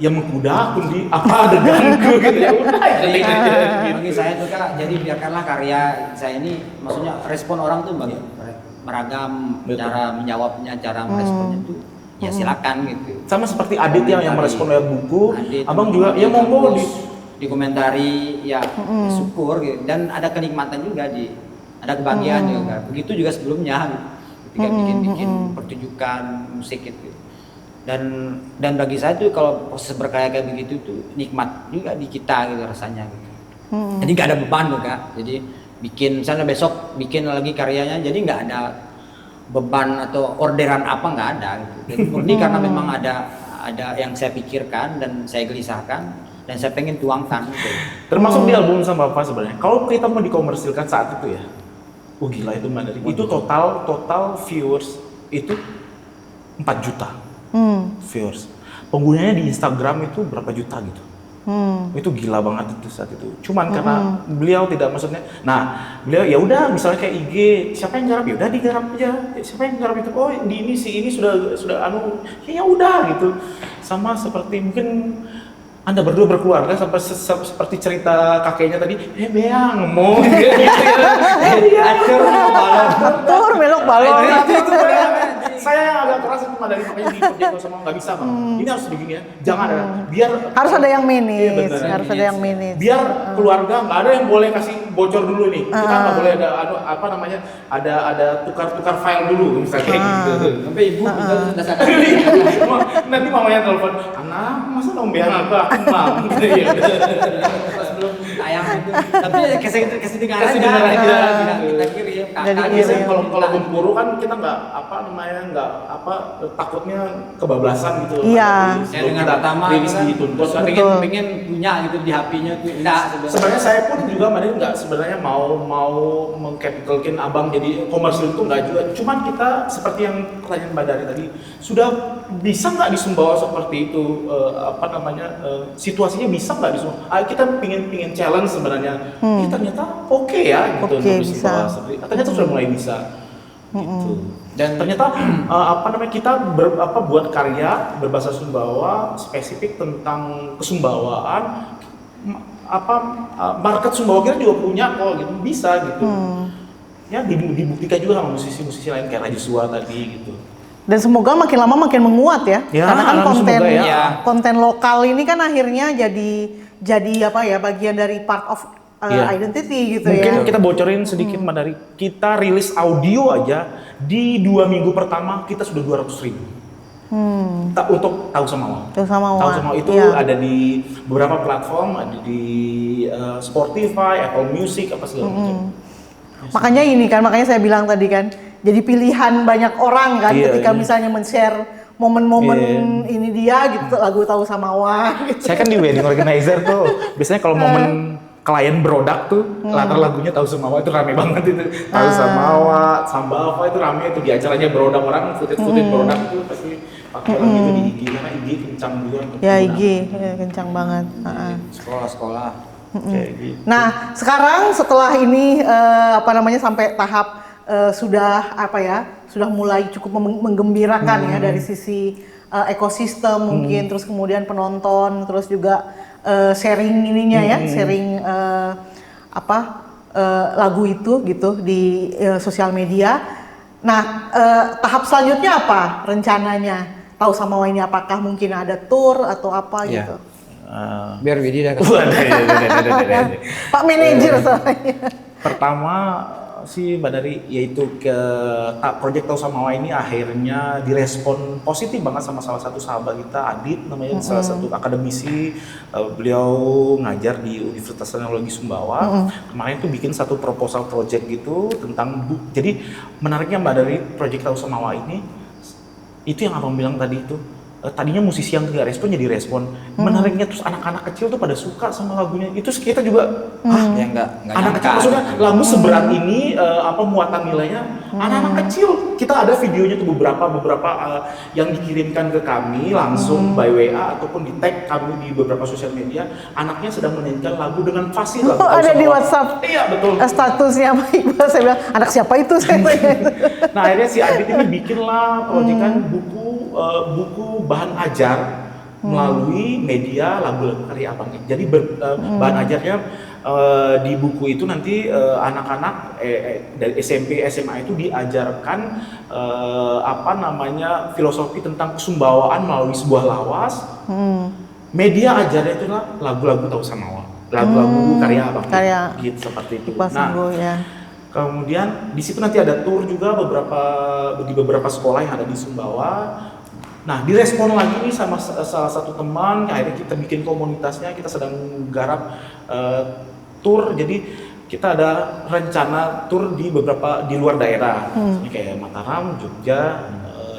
[SPEAKER 2] Ya mengkuda kundi apa adeganku gitu ya udah
[SPEAKER 1] Jadi,
[SPEAKER 2] gitu.
[SPEAKER 1] bagi saya tuh kak, jadi biarkanlah karya saya ini, maksudnya respon orang tuh bagi beragam
[SPEAKER 2] Betul.
[SPEAKER 1] cara menjawabnya, cara meresponnya tuh ya silakan gitu.
[SPEAKER 2] Sama seperti Adit yang merespon lewat buku,
[SPEAKER 1] Adit,
[SPEAKER 2] abang juga ya monggo
[SPEAKER 1] dikomentari ya syukur gitu. Dan ada kenikmatan juga ada kebahagiaan juga. Begitu juga sebelumnya gitu. Ketika bikin pertunjukan musik gitu. Dan bagi saya tuh kalau proses berkarya kayak begitu tuh nikmat juga di kita gitu rasanya gitu. Jadi nggak ada beban tuh kak. Jadi bikin misalnya besok bikin lagi karyanya, jadi nggak ada beban atau orderan apa nggak ada gitu. Jadi murni karena memang ada yang saya pikirkan dan saya gelisahkan dan saya pengen tuangkan gitu.
[SPEAKER 2] termasuk di album sama apa sebenarnya. Kalau kita mau dikomersilkan saat itu ya, gila itu Mbak Dari. Itu total viewers itu 4 juta viewers. Penggunanya di Instagram itu berapa juta gitu. Itu gila banget itu saat itu. Cuman karena beliau tidak maksudnya, nah beliau ya udah misalnya kayak IG, siapa yang garap ya udah digarap aja. Siapa yang garap itu, oh di ini si ini sudah anu, ya udah gitu. Sama seperti mungkin Anda berdua berkeluarga sampai seperti cerita kakeknya tadi, beang mau gitu ya.
[SPEAKER 3] Atur melok balon.
[SPEAKER 2] Itu saya yang agak keras itu Mbak Dari makanya di project sama nggak bisa bang. Ini harus begini ya, jangan ada biar
[SPEAKER 3] Harus ada yang
[SPEAKER 2] Iya,
[SPEAKER 3] manage,
[SPEAKER 2] bener.
[SPEAKER 3] harus ada yang manage.
[SPEAKER 2] biar keluarga nggak ada yang boleh kasih bocor dulu nih. Kita nggak boleh ada apa namanya ada tukar file dulu misalnya kayak gitu.
[SPEAKER 1] Sampai ibu juga sudah sadar.
[SPEAKER 2] Nanti mamanya telepon, anak masa dong biar aku mam.
[SPEAKER 1] sebelum tayang itu. Tapi kasih dengar aja. Kita kirim.
[SPEAKER 3] Jadi
[SPEAKER 2] Biasanya
[SPEAKER 3] kirim.
[SPEAKER 2] kalau Gempuru kan kita nggak takutnya kebablasan gitu.
[SPEAKER 3] Iya.
[SPEAKER 1] Saya dengar pertama
[SPEAKER 2] rilis
[SPEAKER 1] kan,
[SPEAKER 2] di Tuntus kan.
[SPEAKER 1] pengen punya gitu di HP-nya tuh. Enggak
[SPEAKER 2] Sebenarnya saya pun juga Madin nggak sebenarnya mau mengcapitalkan abang jadi komersil itu nggak juga. Cuman kita seperti yang pertanyaan Mbak Dari tadi sudah bisa nggak di Sumbawa seperti itu situasinya bisa nggak di Sumbawa? Kita pingin challenge sebenarnya. Ternyata oke ya gitu
[SPEAKER 3] Oke,
[SPEAKER 2] di Sumbawa.
[SPEAKER 3] bisa.
[SPEAKER 2] Ternyata sudah mulai bisa. Gitu. Dan ternyata kita buat karya berbahasa Sumbawa spesifik tentang kesumbawaan market Sumbawa kita juga punya kok gitu, bisa gitu. Ya dibuktikan juga sama musisi-musisi lain kayak Raja Sua tadi gitu.
[SPEAKER 3] Dan semoga makin lama makin menguat ya.
[SPEAKER 2] Ya,
[SPEAKER 3] Karena kan
[SPEAKER 2] semoga ya.
[SPEAKER 3] konten lokal ini kan akhirnya jadi bagian dari part of
[SPEAKER 2] Iya.
[SPEAKER 3] identity gitu
[SPEAKER 2] Mungkin
[SPEAKER 3] ya.
[SPEAKER 2] kita bocorin sedikit Mbak Dari, kita rilis audio aja di 2 minggu pertama kita sudah 200.000. Untuk Tahu Samawa.
[SPEAKER 3] Tahu Samawa.
[SPEAKER 2] Tahu Samawa itu
[SPEAKER 3] Iya.
[SPEAKER 2] ada di beberapa platform, ada di Spotify, Apple Music, apa segala macam.
[SPEAKER 3] Makanya saya bilang tadi kan, jadi pilihan banyak orang kan
[SPEAKER 2] Iya,
[SPEAKER 3] ketika
[SPEAKER 2] iya.
[SPEAKER 3] misalnya men-share momen-momen
[SPEAKER 2] Iya.
[SPEAKER 3] ini dia gitu, lagu Tahu Samawa gitu.
[SPEAKER 2] Saya kan di wedding organizer tuh, biasanya kalau momen klien berodak tuh, latar lagunya Tahu Samawa itu rame banget itu. Tahu Samawa, Sambava itu rame itu di acaranya berodak orang, footage berodak itu pasti pakai lagu itu di IG karena IG kencang juga.
[SPEAKER 3] Ya IG, ya, kencang banget.
[SPEAKER 1] sekolah-sekolah.
[SPEAKER 2] Kayak gitu.
[SPEAKER 3] Nah, sekarang setelah ini sampai tahap sudah mulai cukup menggembirakan ya dari sisi ekosistem mungkin, terus kemudian penonton, terus juga sharing ininya ya, sharing lagu itu gitu di sosial media. Nah, tahap selanjutnya apa rencananya? Tahu Samawa ini apakah mungkin ada tour atau apa
[SPEAKER 1] Iya.
[SPEAKER 3] gitu?
[SPEAKER 1] Biar Widi dah
[SPEAKER 3] Pak manajer soalnya.
[SPEAKER 2] Pertama sih Mbak Dari, yaitu Project Tahu Samawa ini akhirnya direspon positif banget sama salah satu sahabat kita, Adit namanya, salah satu akademisi. Beliau ngajar di Universitas Teknologi Sumbawa. Kemarin tuh bikin satu proposal project gitu tentang jadi menariknya Mbak Dari, Project Tahu Samawa ini itu yang abang bilang tadi itu. Tadinya musisi yang tidak respon jadi respon. Menariknya terus anak-anak kecil tuh pada suka sama lagunya. Itu kita juga
[SPEAKER 1] Ya enggak
[SPEAKER 2] anak kecil maksudnya lagu seberat ini muatan nilainya anak-anak kecil. Kita ada videonya tuh beberapa yang dikirimkan ke kami langsung by WA ataupun di tag kami di beberapa sosial media. Anaknya sedang menyanyikan lagu dengan fasih lagu Tahu
[SPEAKER 3] Ada di
[SPEAKER 2] Samawa.
[SPEAKER 3] WhatsApp.
[SPEAKER 2] Iya betul.
[SPEAKER 3] Statusnya Pak Iqbal, saya bilang anak siapa itu saya tanya.
[SPEAKER 2] Nah akhirnya si Adit ini bikinlah proyekan buku bahan ajar melalui media lagu-lagu karya abang. Jadi bahan ajarnya di buku itu nanti anak-anak dari SMP SMA itu diajarkan filosofi tentang kesumbawaan melalui sebuah lawas. Media ajarnya itu adalah lagu-lagu Tahu Samawa, lagu-lagu karya abang.
[SPEAKER 3] Karya
[SPEAKER 2] Gitu seperti itu.
[SPEAKER 3] Iqbal Sungguh, ya.
[SPEAKER 2] Kemudian di situ nanti ada tour juga di beberapa sekolah yang ada di Sumbawa. Nah, direspon lagi nih sama salah satu teman, akhirnya kita bikin komunitasnya, kita sedang garap tour. Jadi kita ada rencana tour di luar daerah, misalnya kayak Mataram, Jogja,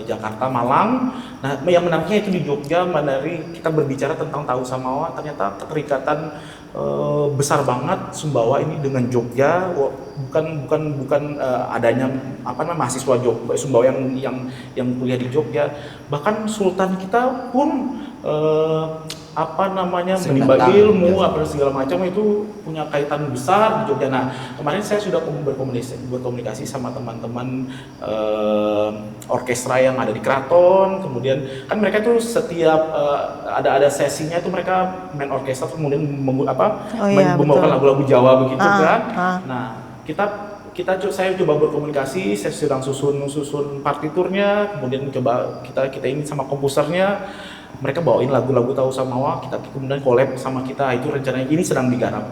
[SPEAKER 2] Jakarta, Malang. Nah, yang menariknya itu di Jogja, Mandari, kita berbicara tentang Tahu Samawa, ternyata keterikatan besar banget Sumbawa ini dengan Jogja. Bukan adanya mahasiswa Sumbawa yang kuliah di Jogja, bahkan Sultan kita pun menimba ilmu segala macam itu punya kaitan besar di Jogja. Nah, kemarin saya sudah berkomunikasi sama teman-teman orkestra yang ada di Keraton. Kemudian kan mereka itu setiap ada sesinya itu mereka main orkestra kemudian membawakan lagu-lagu Jawa begitu kan. Nah, saya coba berkomunikasi, saya sedang susun partiturnya, kemudian coba kita ini sama komposernya, mereka bawain lagu-lagu Tahu Samawa, kita kemudian collab sama kita, itu rencananya ini sedang digarap.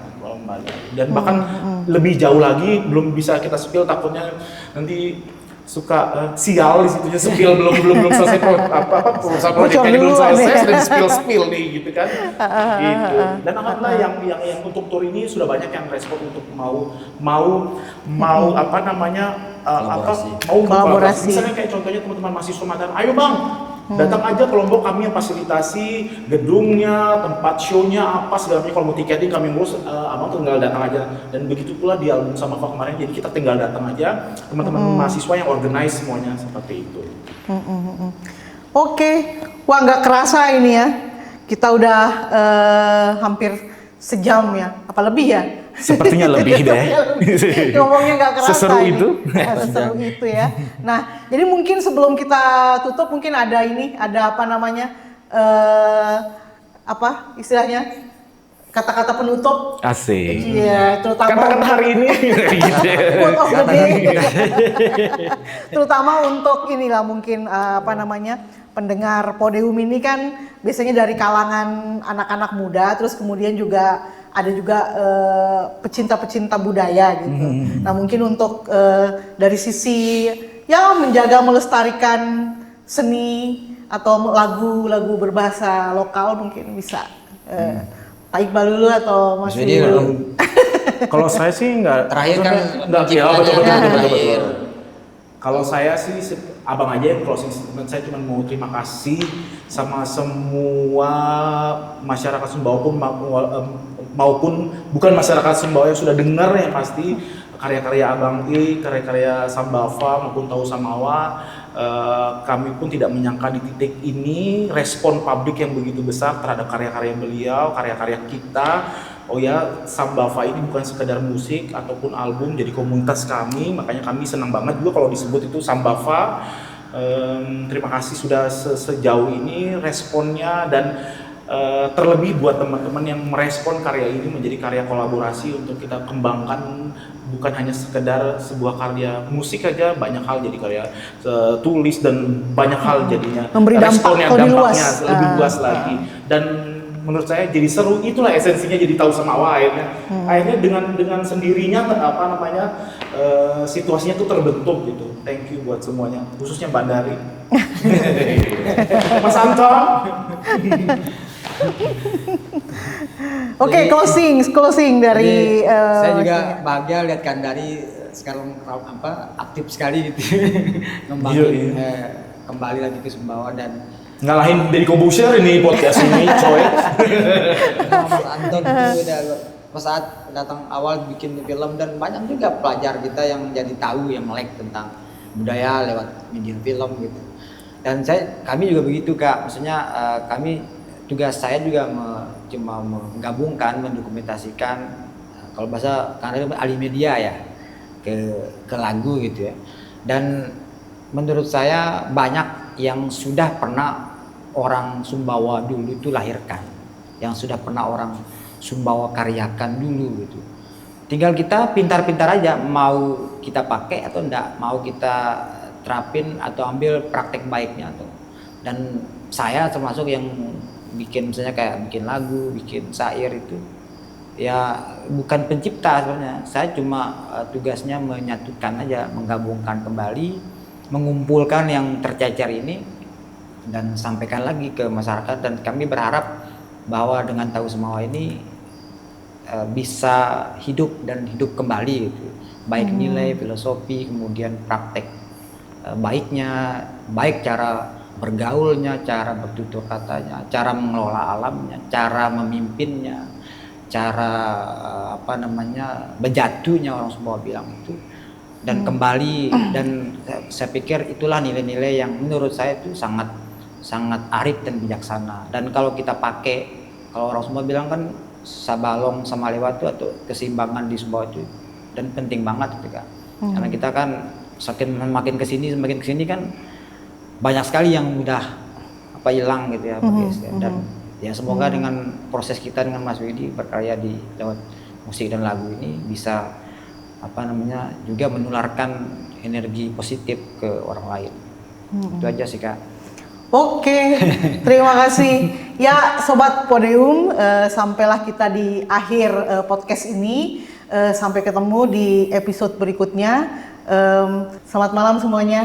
[SPEAKER 2] Dan bahkan lebih jauh lagi belum bisa kita spill, takutnya nanti suka sial di situnya, spill belum selesai proposal proyek ini belum selesai sudah spill nih gitu kan. Gitu. Dan alhamdulillah yang untuk tour ini sudah banyak yang respon untuk mau apa namanya mau kolaborasi. Misalnya kayak contohnya teman-teman mahasiswa Mataram, ayo Bang, datang aja ke Lombok, kami yang fasilitasi gedungnya, tempat show-nya apa segala macam. Kalau mau tiketing kami ngurus, abang tinggal datang aja. Dan begitu pula di album Samba Fa kemarin, jadi kita tinggal datang aja, teman-teman mahasiswa yang organize semuanya seperti itu.
[SPEAKER 3] Oke, wah nggak kerasa ini ya, kita udah hampir sejam ya, apa lebih ya?
[SPEAKER 2] Sepertinya lebih deh.
[SPEAKER 3] Ngomongnya nggak kerasa.
[SPEAKER 2] Seseru
[SPEAKER 3] ini.
[SPEAKER 2] itu.
[SPEAKER 3] Seseru itu ya. Nah, jadi mungkin sebelum kita tutup mungkin ada apa namanya, apa istilahnya, kata-kata penutup.
[SPEAKER 2] Asik.
[SPEAKER 3] Iya, terutama
[SPEAKER 2] kata-kata hari ini.
[SPEAKER 3] quote of the day. Terutama untuk inilah mungkin apa namanya, pendengar Podium ini kan biasanya dari kalangan anak-anak muda, terus kemudian juga ada juga pecinta-pecinta budaya gitu. Nah mungkin untuk dari sisi ya menjaga melestarikan seni atau lagu-lagu berbahasa lokal mungkin bisa Pak Iqbal dulu atau Mas Widi dulu.
[SPEAKER 2] Kalau saya sih nggak.
[SPEAKER 1] Terakhir kan
[SPEAKER 2] nggak. Ya betul.
[SPEAKER 1] Terakhir.
[SPEAKER 2] Kalau saya sih abang aja yang closing statement, saya cuma mau terima kasih sama semua masyarakat Sumbawa maupun bukan masyarakat Sumbawa yang sudah dengar yang pasti karya-karya Abang I, karya-karya Samba Fa maupun Tahu Samawa. Kami pun tidak menyangka di titik ini respon publik yang begitu besar terhadap karya-karya beliau, karya-karya kita. Oh ya, Samba Fa ini bukan sekedar musik ataupun album, jadi komunitas kami, makanya kami senang banget juga kalau disebut itu Samba Fa. Terima kasih sudah sejauh ini responnya, dan terlebih buat teman-teman yang merespon karya ini menjadi karya kolaborasi untuk kita kembangkan, bukan hanya sekedar sebuah karya musik aja, banyak hal jadi karya tulis dan banyak hal jadinya
[SPEAKER 3] memberi
[SPEAKER 2] responnya
[SPEAKER 3] dampaknya
[SPEAKER 2] luas. Lebih luas lagi. Dan menurut saya jadi seru, itulah esensinya jadi Tahu Samawa akhirnya. Akhirnya dengan sendirinya apa namanya situasinya tuh terbentuk gitu. Thank you buat semuanya, khususnya Mbak Dari. Mas Anton.
[SPEAKER 3] Oke, closing dari
[SPEAKER 1] saya juga bahagia lihat Kang Dari sekarang aktif sekali gitu. Ngembangin kembali lagi ke Sumbawa dan
[SPEAKER 2] ngalahin Deddy Corbuzier ini podcast ini coy.
[SPEAKER 1] Mas Anton itu udah pas saat datang awal bikin film, dan banyak juga pelajar kita yang jadi tahu, yang melek tentang budaya lewat media film gitu. Dan kami juga begitu Kak, maksudnya saya juga cuma menggabungkan, mendokumentasikan, kalau bahasa karena ahli media ya, ke lagu gitu ya. Dan menurut saya banyak yang sudah pernah orang Sumbawa dulu itu lahirkan, yang sudah pernah orang Sumbawa karyakan dulu gitu. Tinggal kita pintar-pintar aja, mau kita pakai atau enggak, mau kita terapin atau ambil praktek baiknya tuh. Dan saya termasuk yang bikin, misalnya kayak bikin lagu, bikin syair itu ya bukan pencipta sebenarnya. Saya cuma tugasnya menyatukan aja, menggabungkan kembali, mengumpulkan yang tercecer ini dan sampaikan lagi ke masyarakat. Dan kami berharap bahwa dengan Tahu Samawa ini bisa hidup dan hidup kembali gitu. Baik nilai, filosofi, kemudian praktek baiknya, baik cara bergaulnya, cara bertutur katanya, cara mengelola alamnya, cara memimpinnya, cara bejatuhnya orang Sumbawa bilang itu. Dan kembali, dan saya pikir itulah nilai-nilai yang menurut saya itu sangat arif dan bijaksana. Dan kalau kita pakai, kalau orang Sumbawa bilang kan sabalong sama lewat itu atau keseimbangan di Sumbawa itu, dan penting banget gitu kan. Karena kita kan semakin kesini kan banyak sekali yang mudah hilang gitu ya, dan ya semoga dengan proses kita dengan Mas Widi berkarya lewat musik dan lagu ini bisa juga menularkan energi positif ke orang lain. Itu aja sih Kak.
[SPEAKER 3] Oke, terima kasih. Ya Sobat Podium, sampailah kita di akhir podcast ini. Sampai ketemu di episode berikutnya. Selamat malam semuanya.